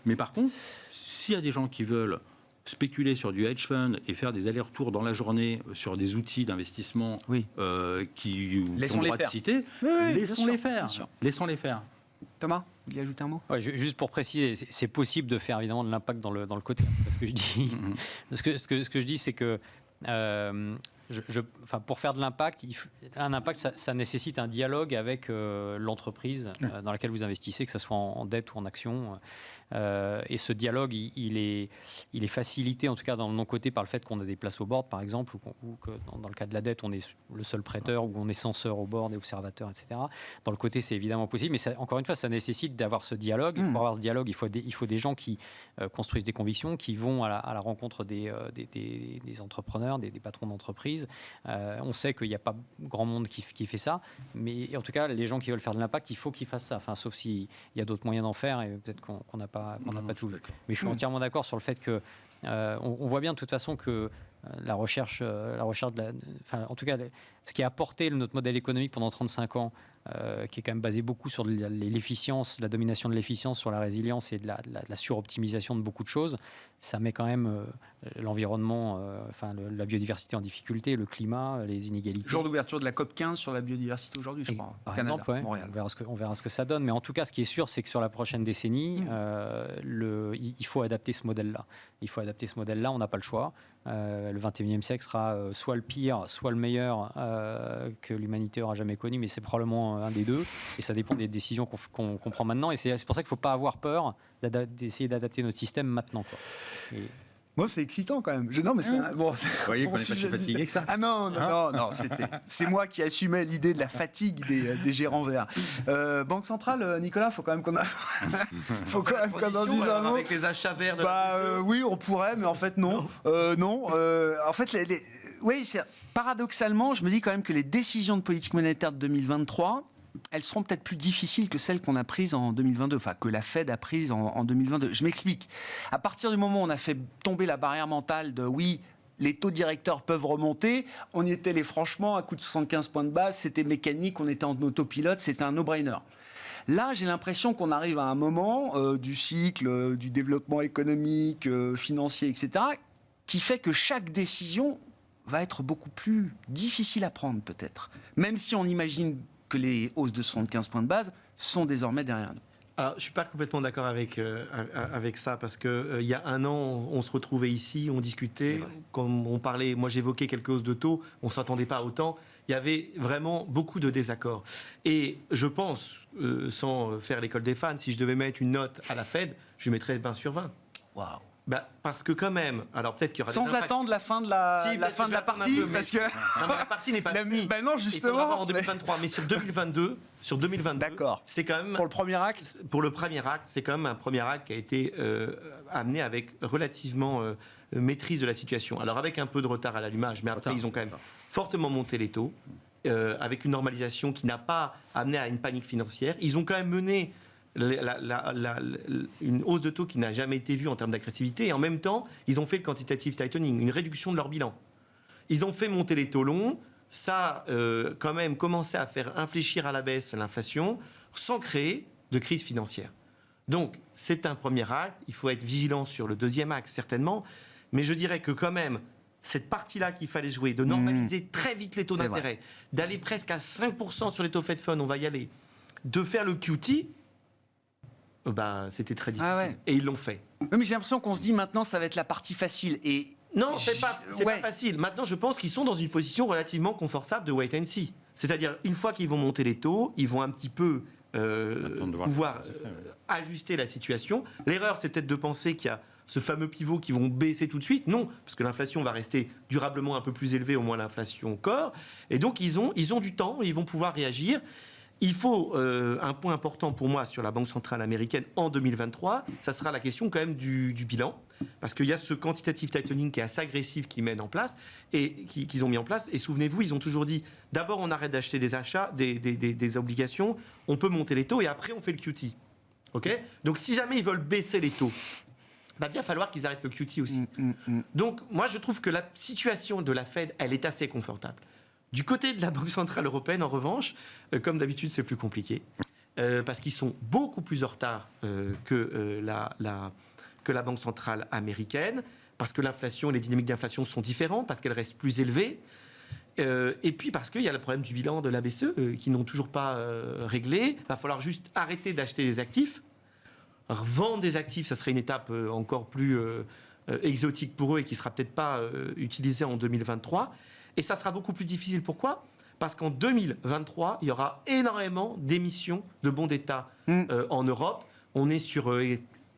Mais par contre, s'il y a des gens qui veulent spéculer sur du hedge fund et faire des allers-retours dans la journée sur des outils d'investissement qui ont le droit de citer, laissons-les faire. Laissons-les faire. Thomas, vous vouliez ajouter un mot ? Juste pour préciser, c'est possible de faire évidemment de l'impact dans le côté. C'est ce que je dis. Ce que je dis, c'est que pour faire de l'impact, un impact, ça nécessite un dialogue avec l'entreprise dans laquelle vous investissez, que ce soit en dette ou en action. Et ce dialogue, il est facilité, en tout cas dans mon côté, par le fait qu'on a des places au board, par exemple, ou que dans le cas de la dette, on est le seul prêteur, ou on est censeur au board et observateur, etc. Dans le côté, c'est évidemment possible, mais encore une fois, ça nécessite d'avoir ce dialogue. Pour avoir ce dialogue, il faut des gens qui construisent des convictions, qui vont à la rencontre des entrepreneurs, des patrons d'entreprise. On sait qu'il n'y a pas grand monde qui fait ça, mais en tout cas, les gens qui veulent faire de l'impact, il faut qu'ils fassent ça. Enfin, sauf s'il y a d'autres moyens d'en faire, et peut-être qu'on n'a pas tout vu. Mais je suis entièrement d'accord sur le fait que on voit bien de toute façon que la recherche en tout cas, ce qui a apporté notre modèle économique pendant 35 ans, qui est quand même basé beaucoup sur l'efficience, la domination de l'efficience, sur la résilience et de la suroptimisation de beaucoup de choses, ça met quand même l'environnement, la biodiversité en difficulté, le climat, les inégalités. Jour d'ouverture de la COP15 sur la biodiversité aujourd'hui, je crois. Par Canada, exemple, Montréal. on verra ce que ça donne. Mais en tout cas, ce qui est sûr, c'est que sur la prochaine décennie, il faut adapter ce modèle-là. On n'a pas le choix. Le 21e siècle sera soit le pire, soit le meilleur que l'humanité aura jamais connu, mais c'est probablement un des deux. Et ça dépend des décisions qu'on prend maintenant. Et c'est pour ça qu'il ne faut pas avoir peur d'essayer d'adapter notre système maintenant, quoi. Moi, c'est excitant quand même. Non, mais vous voyez qu'on n'est pas si fatigué que ça. Ah non, c'est moi qui assumais l'idée de la fatigue des gérants verts. Banque centrale, Nicolas, faut quand même qu'on en dise un mot. Avec les achats verts de oui, on pourrait, mais en fait, non. Non. En fait, paradoxalement, je me dis quand même que les décisions de politique monétaire de 2023, elles seront peut-être plus difficiles que celles qu'on a prises en 2022, enfin que la Fed a prises en 2022. Je m'explique. À partir du moment où on a fait tomber la barrière mentale de les taux directeurs peuvent remonter, on y était allé franchement à coup de 75 points de base, c'était mécanique, on était en autopilote, c'était un no-brainer. Là, j'ai l'impression qu'on arrive à un moment du cycle, du développement économique, financier, etc., qui fait que chaque décision va être beaucoup plus difficile à prendre peut-être, même si on imagine que les hausses de 75 points de base sont désormais derrière nous. Alors, je ne suis pas complètement d'accord avec ça, parce qu'il y a un an, on se retrouvait ici, on discutait, comme on parlait, moi j'évoquais quelques hausses de taux, on ne s'attendait pas à autant, il y avait vraiment beaucoup de désaccords. Et je pense, sans faire l'école des fans, si je devais mettre une note à la Fed, je mettrais 20 sur 20. Waouh. Parce que quand même, alors peut-être qu'il y aura Sans des impacts. attendre la fin de la, Si, la peut-être fin que de la je vais attendre partie, un peu, mais- parce que... Non, mais la partie n'est pas finie. Ben non, Il faudra justement. voir en 2023, mais sur 2022, D'accord. c'est quand même Pour le premier acte, pour le premier acte, c'est quand même un premier acte qui a été amené avec relativement maîtrise de la situation. Alors avec un peu de retard à l'allumage, mais après ils ont quand même fortement monté les taux, avec une normalisation qui n'a pas amené à une panique financière. Ils ont quand même mené une hausse de taux qui n'a jamais été vue en termes d'agressivité, et en même temps, ils ont fait le quantitative tightening, une réduction de leur bilan. Ils ont fait monter les taux longs, ça quand même commencé à faire infléchir à la baisse l'inflation, sans créer de crise financière. Donc, c'est un premier acte, il faut être vigilant sur le deuxième acte, certainement, mais je dirais que quand même, cette partie-là qu'il fallait jouer, de normaliser très vite les taux C'est d'intérêt, d'aller presque à 5% sur les taux Fed Fund, on va y aller, de faire le QT, c'était très difficile. Ah ouais. Et ils l'ont fait. Oui, mais j'ai l'impression qu'on se dit maintenant ça va être la partie facile. Et Non, c'est pas Ouais. facile. Maintenant, je pense qu'ils sont dans une position relativement confortable de wait and see. C'est-à-dire, une fois qu'ils vont monter les taux, ils vont un petit peu Attendre de voir pouvoir ce que ça fait, ouais. ajuster la situation. L'erreur, c'est peut-être de penser qu'il y a ce fameux pivot qui vont baisser tout de suite. Non, parce que l'inflation va rester durablement un peu plus élevée, au moins l'inflation corps. Et donc, ils ont du temps, ils vont pouvoir réagir. Il faut un point important pour moi sur la Banque centrale américaine en 2023, ça sera la question quand même du bilan, parce qu'il y a ce quantitative tightening qui est assez agressif qu'ils mènent en place et qu'ils ont mis en place. Et souvenez-vous, ils ont toujours dit d'abord on arrête d'acheter des achats, des obligations, on peut monter les taux et après on fait le QT. Ok ? Donc si jamais ils veulent baisser les taux, il va bien falloir qu'ils arrêtent le QT aussi. Donc moi je trouve que la situation de la Fed, elle est assez confortable. Du côté de la Banque centrale européenne, en revanche, comme d'habitude, c'est plus compliqué. Parce qu'ils sont beaucoup plus en retard que la Banque centrale américaine, parce que l'inflation, les dynamiques d'inflation sont différentes, parce qu'elles restent plus élevées, et puis parce qu'il y a le problème du bilan de la BCE, qui n'ont toujours pas réglé. Il va falloir juste arrêter d'acheter des actifs. Alors, vendre des actifs, ça serait une étape encore plus exotique pour eux et qui ne sera peut-être pas utilisée en 2023. Et ça sera beaucoup plus difficile. Pourquoi ? Parce qu'en 2023, il y aura énormément d'émissions de bons d'État en Europe. On est sur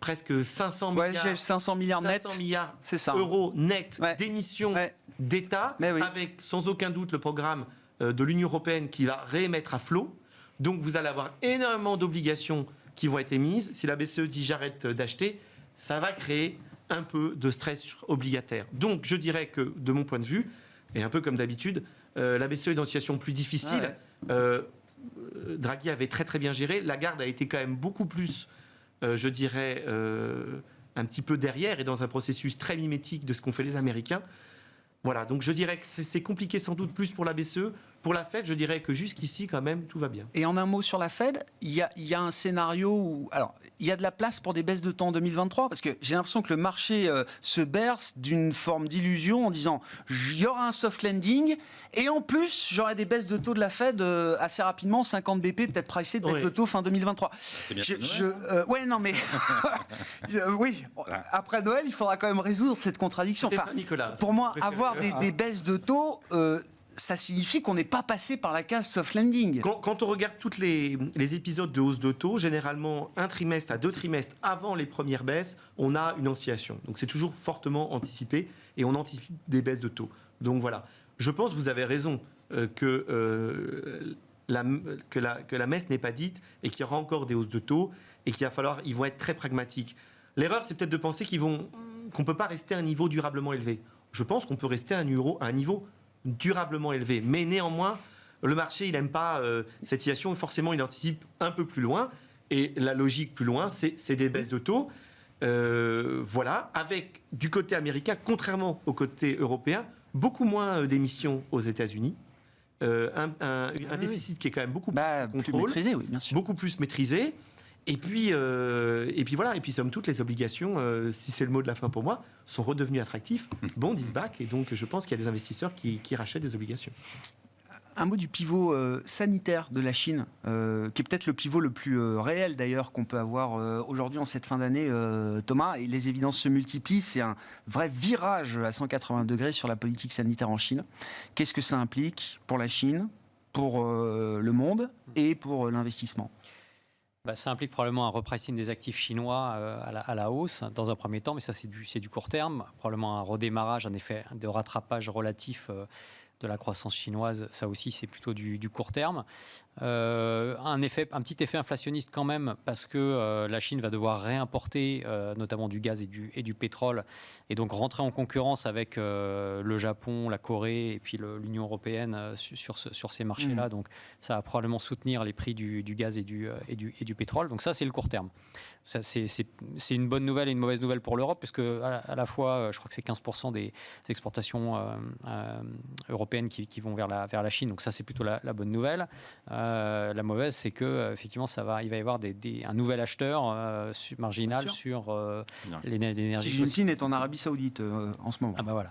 presque 500 ouais, milliards, j'ai 500 milliards net. 500 milliards C'est ça. euros net Ouais. d'émissions Ouais. d'État, Mais oui. avec sans aucun doute le programme de l'Union européenne qui va réémettre à flot. Donc vous allez avoir énormément d'obligations qui vont être émises. Si la BCE dit j'arrête d'acheter, ça va créer un peu de stress obligataire. Donc je dirais que de mon point de vue, et un peu comme d'habitude, la BCE est dans une situation plus difficile. Draghi avait très très bien géré. Lagarde a été quand même beaucoup plus, je dirais, un petit peu derrière et dans un processus très mimétique de ce qu'ont fait les Américains. Voilà, donc je dirais que c'est compliqué sans doute plus pour la BCE. Pour la Fed, je dirais que jusqu'ici, quand même, tout va bien. Et en un mot sur la Fed, il y a un scénario où... Alors, il y a de la place pour des baisses de taux en 2023 parce que j'ai l'impression que le marché se berce d'une forme d'illusion en disant il y aura un soft landing et en plus, j'aurai des baisses de taux de la Fed assez rapidement, 50 BP, peut-être pricé de baisse de taux fin 2023. C'est bien. Ouais, non, mais... oui, après Noël, il faudra quand même résoudre cette contradiction. C'était Enfin, ça, Nicolas. pour moi, avoir des baisses de taux... ça signifie qu'on n'est pas passé par la case soft landing. Quand on regarde tous les épisodes de hausse de taux, généralement, un trimestre à 2 trimestres avant les premières baisses, on a une oscillation. Donc c'est toujours fortement anticipé et on anticipe des baisses de taux. Donc voilà. Je pense que vous avez raison que la messe n'est pas dite et qu'il y aura encore des hausses de taux et ils vont être très pragmatiques. L'erreur, c'est peut-être de penser qu'on ne peut pas rester à un niveau durablement élevé. Je pense qu'on peut rester à un niveau durablement élevé. Mais néanmoins, le marché, il n'aime pas cette situation. Forcément, il anticipe un peu plus loin. Et la logique plus loin, c'est des baisses de taux. Voilà. Avec, du côté américain, contrairement au côté européen, beaucoup moins d'émissions aux États-Unis. Un déficit qui est quand même beaucoup plus maîtrisé, oui, bien sûr. Beaucoup plus maîtrisé. Et puis voilà, et puis somme toute, les obligations, si c'est le mot de la fin pour moi, sont redevenues attractifs, bond is back, et donc je pense qu'il y a des investisseurs qui rachètent des obligations. Un mot du pivot sanitaire de la Chine, qui est peut-être le pivot le plus réel d'ailleurs qu'on peut avoir aujourd'hui en cette fin d'année, Thomas, et les évidences se multiplient, c'est un vrai virage à 180 degrés sur la politique sanitaire en Chine. Qu'est-ce que ça implique pour la Chine, pour le monde et pour l'investissement ? Ça implique probablement un repricing des actifs chinois à la hausse dans un premier temps, mais ça c'est du court terme. Probablement un redémarrage, un effet de rattrapage relatif de la croissance chinoise, ça aussi c'est plutôt du court terme. Un petit effet inflationniste quand même, parce que la Chine va devoir réimporter notamment du gaz et du pétrole, et donc rentrer en concurrence avec le Japon, la Corée et puis l'Union européenne sur ces marchés-là. Donc ça va probablement soutenir les prix du gaz et du pétrole. Donc ça c'est le court terme. Ça, c'est une bonne nouvelle et une mauvaise nouvelle pour l'Europe, puisque à la fois, je crois que c'est 15% des exportations européennes qui vont vers la Chine. Donc ça, c'est plutôt la bonne nouvelle. La mauvaise, c'est que effectivement, il va y avoir un nouvel acheteur marginal sur l'énergie. Xi Jinping est en Arabie Saoudite en ce moment. Ah bah voilà.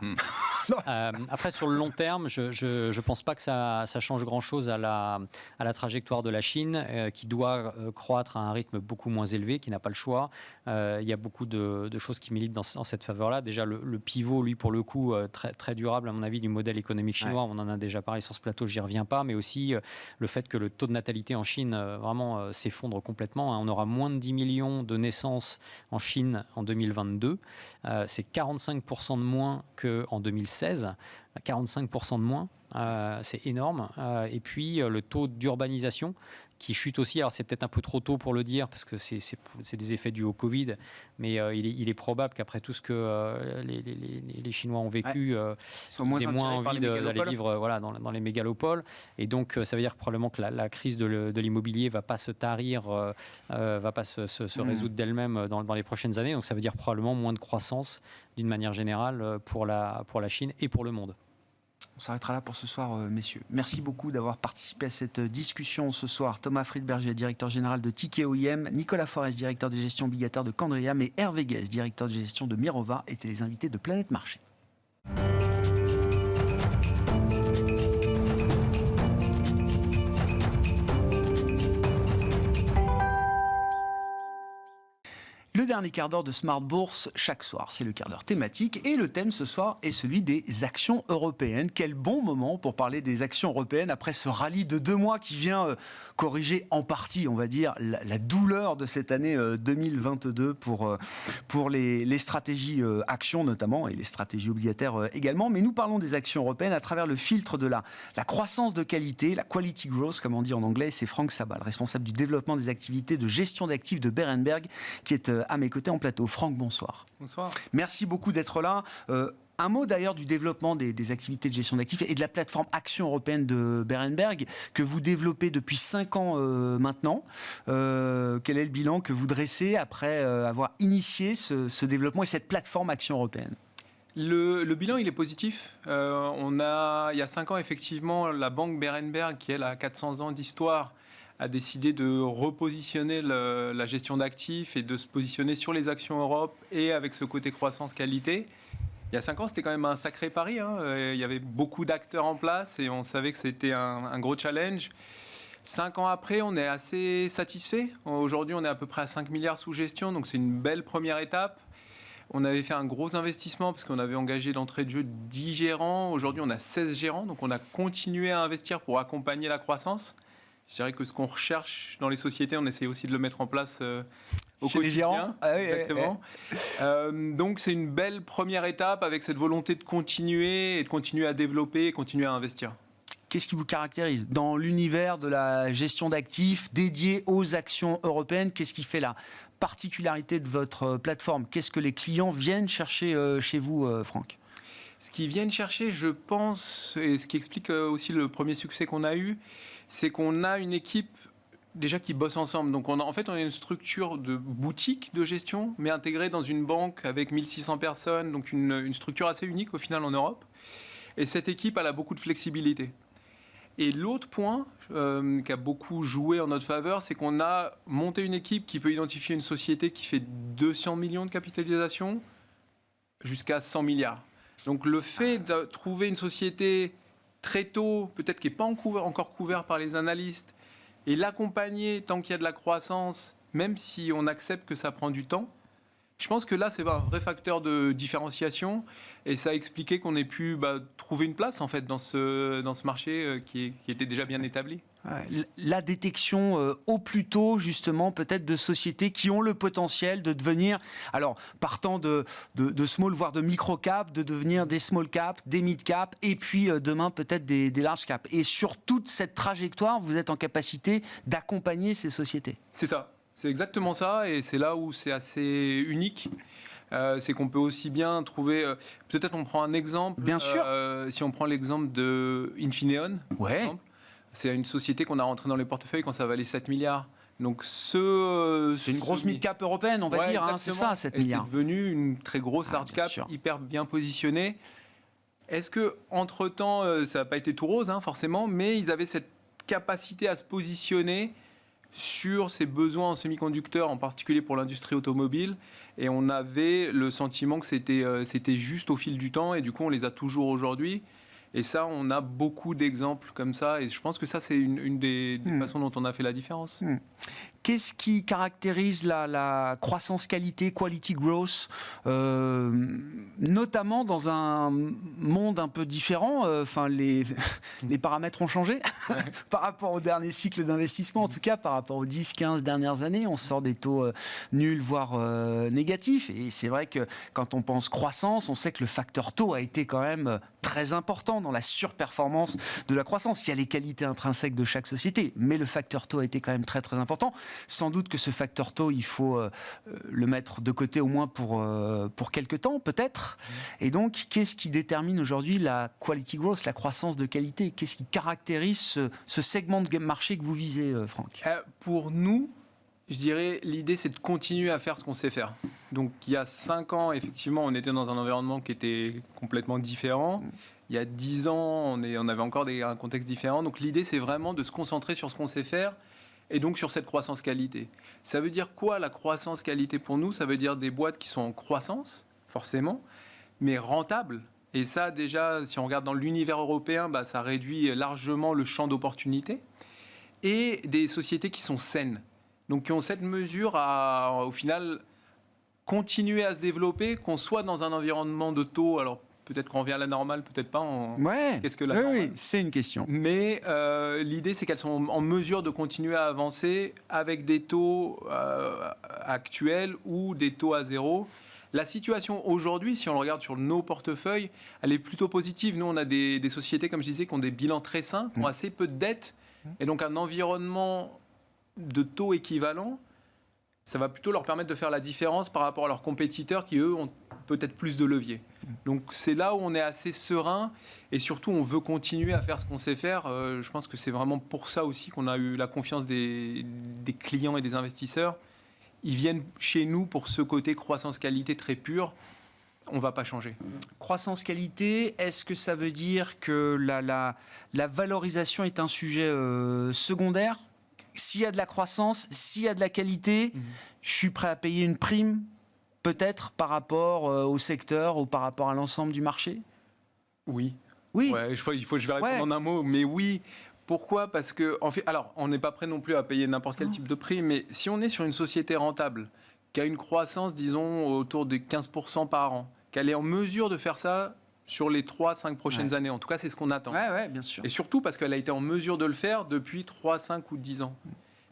Après, sur le long terme, je ne pense pas que ça change grand-chose à la trajectoire de la Chine, qui doit croître à un rythme beaucoup moins élevé, qui n'a pas le choix. Il y a beaucoup de choses qui militent dans cette faveur-là. Déjà, le pivot, lui, pour le coup, très, très durable, à mon avis, du modèle économique chinois. Ouais. On en a déjà parlé sur ce plateau, j'y reviens pas. Mais aussi le fait que le taux de natalité en Chine vraiment s'effondre complètement. On aura moins de 10 millions de naissances en Chine en 2022. C'est 45% de moins qu'en 2016. 45% de moins, c'est énorme. Et puis le taux d'urbanisation qui chute aussi. Alors c'est peut-être un peu trop tôt pour le dire, parce que c'est des effets dus au Covid, mais il est probable qu'après tout ce que les Chinois ont vécu, ils aient moins envie d'aller vivre dans les mégalopoles. Et donc ça veut dire probablement que la crise de l'immobilier ne va pas se tarir, va pas se résoudre d'elle-même dans les prochaines années. Donc ça veut dire probablement moins de croissance d'une manière générale pour la Chine et pour le monde. On s'arrêtera là pour ce soir, messieurs. Merci beaucoup d'avoir participé à cette discussion ce soir. Thomas Friedberger, directeur général de Tikehau OIM, Nicolas Forest, directeur des gestions obligataires de Candriam, et Hervé Guez, directeur de gestion de Mirova, étaient les invités de Planète Marché. Le dernier quart d'heure de Smart Bourse, chaque soir, c'est le quart d'heure thématique. Et le thème ce soir est celui des actions européennes. Quel bon moment pour parler des actions européennes après ce rallye de 2 mois qui vient corriger en partie, on va dire, la douleur de cette année 2022 pour les stratégies actions notamment et les stratégies obligataires également. Mais nous parlons des actions européennes à travers le filtre de la croissance de qualité, la quality growth, comme on dit en anglais. C'est Franck Sabal, responsable du développement des activités de gestion d'actifs de Berenberg, qui est à mes côtés en plateau. Franck, bonsoir. Bonsoir. Merci beaucoup d'être là. Un mot d'ailleurs du développement des activités de gestion d'actifs et de la plateforme Action européenne de Berenberg que vous développez depuis 5 ans maintenant. Quel est le bilan que vous dressez après avoir initié ce développement et cette plateforme Action européenne ? Le bilan, il est positif. Il y a 5 ans, effectivement, la banque Berenberg, qui elle a 400 ans d'histoire, a décidé de repositionner la gestion d'actifs et de se positionner sur les actions Europe et avec ce côté croissance-qualité. Il y a 5 ans, c'était quand même un sacré pari. Il y avait beaucoup d'acteurs en place et on savait que c'était un gros challenge. 5 ans après, on est assez satisfait. Aujourd'hui, on est à peu près à 5 milliards sous gestion, donc c'est une belle première étape. On avait fait un gros investissement parce qu'on avait engagé l'entrée de jeu de 10 gérants. Aujourd'hui, on a 16 gérants, donc on a continué à investir pour accompagner la croissance. Je dirais que ce qu'on recherche dans les sociétés, on essaie aussi de le mettre en place au quotidien. Les gérants. Exactement. Donc c'est une belle première étape avec cette volonté de continuer à développer et continuer à investir. Qu'est-ce qui vous caractérise dans l'univers de la gestion d'actifs dédiée aux actions européennes? Qu'est-ce qui fait la particularité de votre plateforme? Qu'est-ce que les clients viennent chercher chez vous, Franck? Ce qu'ils viennent chercher, je pense, et ce qui explique aussi le premier succès qu'on a eu, c'est qu'on a une équipe déjà qui bosse ensemble. Donc on a une structure de boutique de gestion, mais intégrée dans une banque avec 1600 personnes, donc une structure assez unique au final en Europe. Et cette équipe, elle a beaucoup de flexibilité. Et l'autre point qui a beaucoup joué en notre faveur, c'est qu'on a monté une équipe qui peut identifier une société qui fait 200 millions de capitalisation jusqu'à 100 milliards. Donc le fait de trouver une société très tôt, peut-être qui n'est pas encore couvert par les analystes, et l'accompagner tant qu'il y a de la croissance, même si on accepte que ça prend du temps, je pense que là, c'est un vrai facteur de différenciation, et ça a expliqué qu'on ait pu trouver une place en fait, dans ce marché qui était déjà bien établi. La détection au plus tôt, justement, peut-être de sociétés qui ont le potentiel de devenir, alors partant de small, voire de micro-cap, de devenir des small cap, des mid-cap, et puis demain peut-être des large cap. Et sur toute cette trajectoire, vous êtes en capacité d'accompagner ces sociétés. C'est ça, c'est exactement ça, et c'est là où c'est assez unique. C'est qu'on peut aussi bien trouver... peut-être on prend un exemple. Bien sûr. Si on prend l'exemple de Infineon, par Ouais. exemple, c'est une société qu'on a rentrée dans les portefeuilles quand ça valait 7 milliards. Donc c'est une grosse mid-cap européenne, on va dire, hein, c'est ça, 7 milliards. C'est devenu une très grosse large bien cap, sûr. hyper bien positionnée. Est-ce que entre-temps, ça n'a pas été tout rose, hein, forcément, mais ils avaient cette capacité à se positionner sur ces besoins en semi-conducteurs, en particulier pour l'industrie automobile, et on avait le sentiment que c'était juste au fil du temps, et du coup on les a toujours aujourd'hui. Et ça, on a beaucoup d'exemples comme ça, et je pense que ça, c'est une des façons dont on a fait la différence. Qu'est-ce qui caractérise la croissance qualité, quality growth, notamment dans un monde un peu différent? Enfin, les paramètres ont changé par rapport au dernier cycle d'investissement, en tout cas par rapport aux 10-15 dernières années. On sort des taux nuls, voire négatifs. Et c'est vrai que quand on pense croissance, on sait que le facteur taux a été quand même très important dans la surperformance de la croissance. Il y a les qualités intrinsèques de chaque société, mais le facteur taux a été quand même très très important. Sans doute que ce facteur taux, il faut le mettre de côté au moins pour quelques temps, peut-être. Et donc, qu'est-ce qui détermine aujourd'hui la quality growth, la croissance de qualité? Qu'est-ce qui caractérise ce segment de marché que vous visez, Franck? Pour nous, je dirais, l'idée, c'est de continuer à faire ce qu'on sait faire. Donc, il y a 5 ans, effectivement, on était dans un environnement qui était complètement différent. Il y a 10 ans, on avait encore un contexte différent. Donc, l'idée, c'est vraiment de se concentrer sur ce qu'on sait faire et donc sur cette croissance qualité. Ça veut dire quoi, la croissance qualité pour nous? Ça veut dire des boîtes qui sont en croissance, forcément, mais rentables. Et ça, déjà, si on regarde dans l'univers européen, ça réduit largement le champ d'opportunités. Et des sociétés qui sont saines. Donc, qui ont cette mesure à, au final, continuer à se développer, qu'on soit dans un environnement de taux, alors peut-être qu'on revient à la normale, peut-être pas. Ouais. Qu'est-ce que la normale? Oui, c'est une question. Mais l'idée, c'est qu'elles sont en mesure de continuer à avancer avec des taux actuels ou des taux à zéro. La situation aujourd'hui, si on le regarde sur nos portefeuilles, elle est plutôt positive. Nous, on a des sociétés, comme je disais, qui ont des bilans très sains, qui ont assez peu de dettes, et donc un environnement de taux équivalent, ça va plutôt leur permettre de faire la différence par rapport à leurs compétiteurs qui, eux, ont peut-être plus de leviers. Donc c'est là où on est assez serein et surtout on veut continuer à faire ce qu'on sait faire. Je pense que c'est vraiment pour ça aussi qu'on a eu la confiance des clients et des investisseurs. Ils viennent chez nous pour ce côté croissance-qualité très pur. On ne va pas changer. Croissance-qualité, est-ce que ça veut dire que la valorisation est un sujet secondaire? S'il y a de la croissance, s'il y a de la qualité, je suis prêt à payer une prime, peut-être par rapport au secteur ou par rapport à l'ensemble du marché? Oui. Oui. Ouais, je vais répondre en un mot, mais oui. Pourquoi? Parce que, en fait, alors, on n'est pas prêt non plus à payer n'importe quel type de prix, mais si on est sur une société rentable, qui a une croissance, disons, autour de 15% par an, qu'elle est en mesure de faire ça sur les 3-5 prochaines années. En tout cas, c'est ce qu'on attend. Ouais, bien sûr. Et surtout parce qu'elle a été en mesure de le faire depuis 3, 5 ou 10 ans.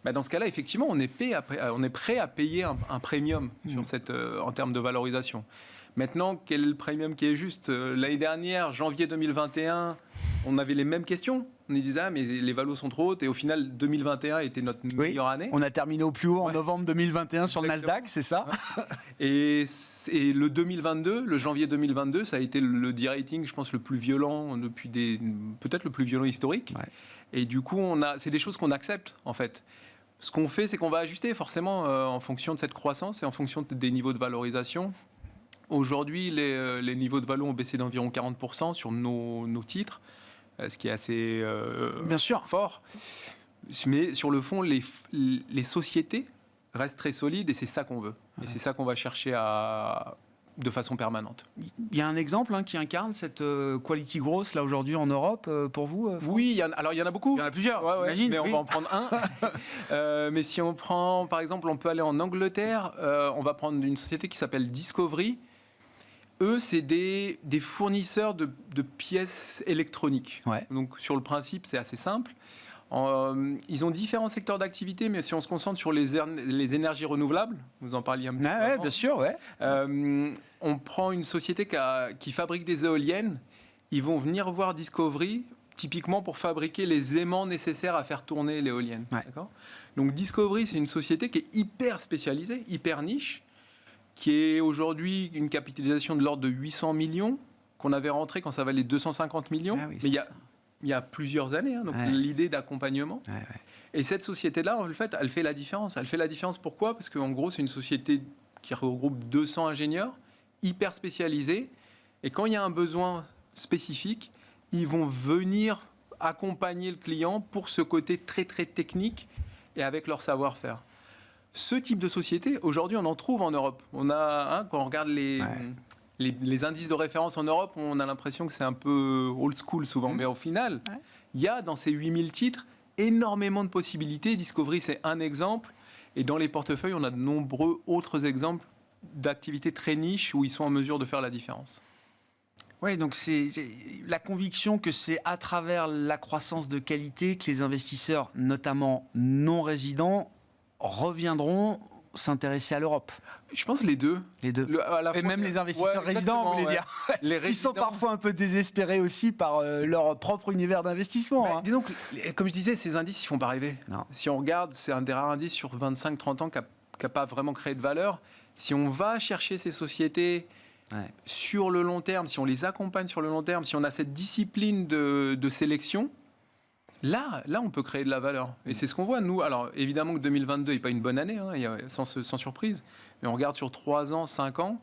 Dans ce cas-là, effectivement, on est prêt à payer un premium sur en termes de valorisation. Maintenant, quel est le premium qui est juste? L'année dernière, janvier 2021, on avait les mêmes questions. On nous disait, mais les valos sont trop hautes. Et au final, 2021 était notre meilleure année. On a terminé au plus haut en novembre 2021 sur le Nasdaq, c'est ça? Et le 2022, le janvier 2022, ça a été le de-rating, je pense, le plus violent peut-être le plus violent historique. Ouais. Et du coup, c'est des choses qu'on accepte, en fait. Ce qu'on fait, c'est qu'on va ajuster forcément en fonction de cette croissance et en fonction des niveaux de valorisation. Aujourd'hui, les niveaux de valo ont baissé d'environ 40% sur nos titres, ce qui est assez bien sûr fort. Mais sur le fond, les sociétés restent très solides et c'est ça qu'on veut. Et c'est ça qu'on va chercher de façon permanente. Il y a un exemple qui incarne cette quality growth là aujourd'hui en Europe pour vous, Franck? Oui, il y en a beaucoup. Il y en a plusieurs, j'imagine. Mais on va en prendre un. Mais si on prend, par exemple, on peut aller en Angleterre, on va prendre une société qui s'appelle Discovery. Eux, c'est des fournisseurs de pièces électroniques. Ouais. Donc, sur le principe, c'est assez simple. Ils ont différents secteurs d'activité, mais si on se concentre sur les énergies renouvelables, vous en parliez un petit peu avant. bien sûr, ouais. On prend une société qui fabrique des éoliennes. Ils vont venir voir Discovery, typiquement pour fabriquer les aimants nécessaires à faire tourner l'éolienne. Ouais. D'accord ? Donc Discovery, c'est une société qui est hyper spécialisée, hyper niche, qui est aujourd'hui une capitalisation de l'ordre de 800 millions, qu'on avait rentré quand ça valait 250 millions. Ah oui, mais c'est ça. il y a plusieurs années, donc Ouais. l'idée d'accompagnement. Ouais. Et cette société-là, en fait, elle fait la différence. Elle fait la différence pourquoi ? Parce qu'en gros, c'est une société qui regroupe 200 ingénieurs, hyper spécialisés. Et quand il y a un besoin spécifique, ils vont venir accompagner le client pour ce côté très, très technique et avec leur savoir-faire. Ce type de société, aujourd'hui, on en trouve en Europe. On a, quand on regarde les indices de référence en Europe, on a l'impression que c'est un peu old school souvent. Mais au final, il y a dans ces 8000 titres énormément de possibilités. Discovery, c'est un exemple. Et dans les portefeuilles, on a de nombreux autres exemples d'activités très niches où ils sont en mesure de faire la différence. Oui, donc c'est la conviction que c'est à travers la croissance de qualité que les investisseurs, notamment non résidents, reviendront s'intéresser à l'Europe. Je pense les deux. Les deux. Et même les investisseurs résidents, vous voulez dire, Les qui sont résidents. parfois un peu désespérés aussi par leur propre univers d'investissement. Bah, disons que, comme je disais, ces indices, ils ne font pas rêver. Non. Si on regarde, c'est un des rares indices sur 25-30 ans qui n'a pas vraiment créé de valeur. Si on va chercher ces sociétés sur le long terme, si on les accompagne sur le long terme, si on a cette discipline de sélection, là, on peut créer de la valeur. Et c'est ce qu'on voit, nous. Alors, évidemment que 2022 n'est pas une bonne année, sans surprise. Mais on regarde sur 3 ans, 5 ans,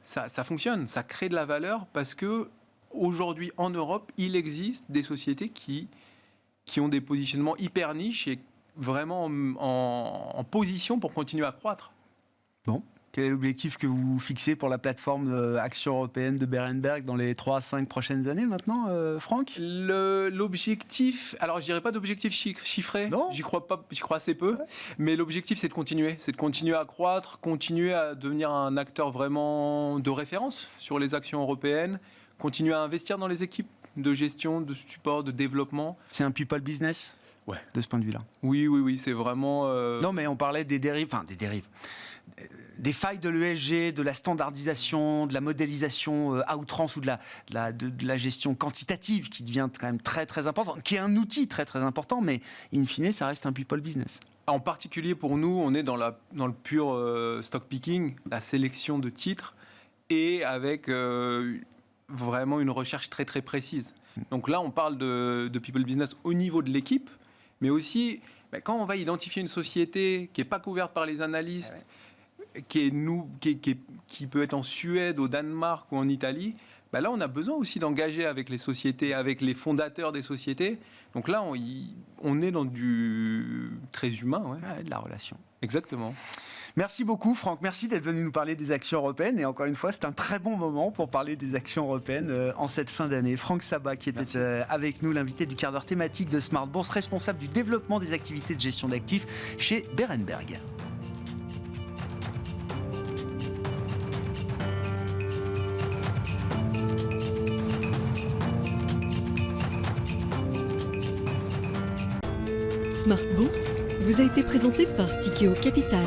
ça fonctionne. Ça crée de la valeur parce que aujourd'hui, en Europe, il existe des sociétés qui ont des positionnements hyper niches et vraiment en position pour continuer à croître. Bon. Quel est l'objectif que vous fixez pour la plateforme Action européenne de Berenberg dans les 3 à 5 prochaines années maintenant, Franck ? L'objectif, alors je dirais pas d'objectif chiffré, Non. j'y crois assez peu, mais l'objectif c'est de continuer à croître, continuer à devenir un acteur vraiment de référence sur les actions européennes, continuer à investir dans les équipes de gestion, de support, de développement. C'est un people business ? Ouais. De ce point de vue-là. Oui, c'est vraiment... Non, mais on parlait des dérives, des failles de l'ESG, de la standardisation, de la modélisation à outrance ou de la gestion quantitative qui devient quand même très très importante, qui est un outil très très important, mais in fine, ça reste un people business. En particulier pour nous, on est dans le pur stock picking, la sélection de titres, et avec vraiment une recherche très très précise. Donc là, on parle de people business au niveau de l'équipe, mais aussi quand on va identifier une société qui n'est pas couverte par les analystes, qui peut être en Suède, au Danemark ou en Italie, là on a besoin aussi d'engager avec les sociétés, avec les fondateurs des sociétés. Donc là on est dans du très humain. De la relation. Exactement. Merci beaucoup Franck, merci d'être venu nous parler des actions européennes et encore une fois c'est un très bon moment pour parler des actions européennes en cette fin d'année. Franck Sabat qui était avec nous, l'invité du quart d'heure thématique de Smart Bourse, responsable du développement des activités de gestion d'actifs chez Berenberg. Smart Bourse vous a été présenté par Tikeo Capital.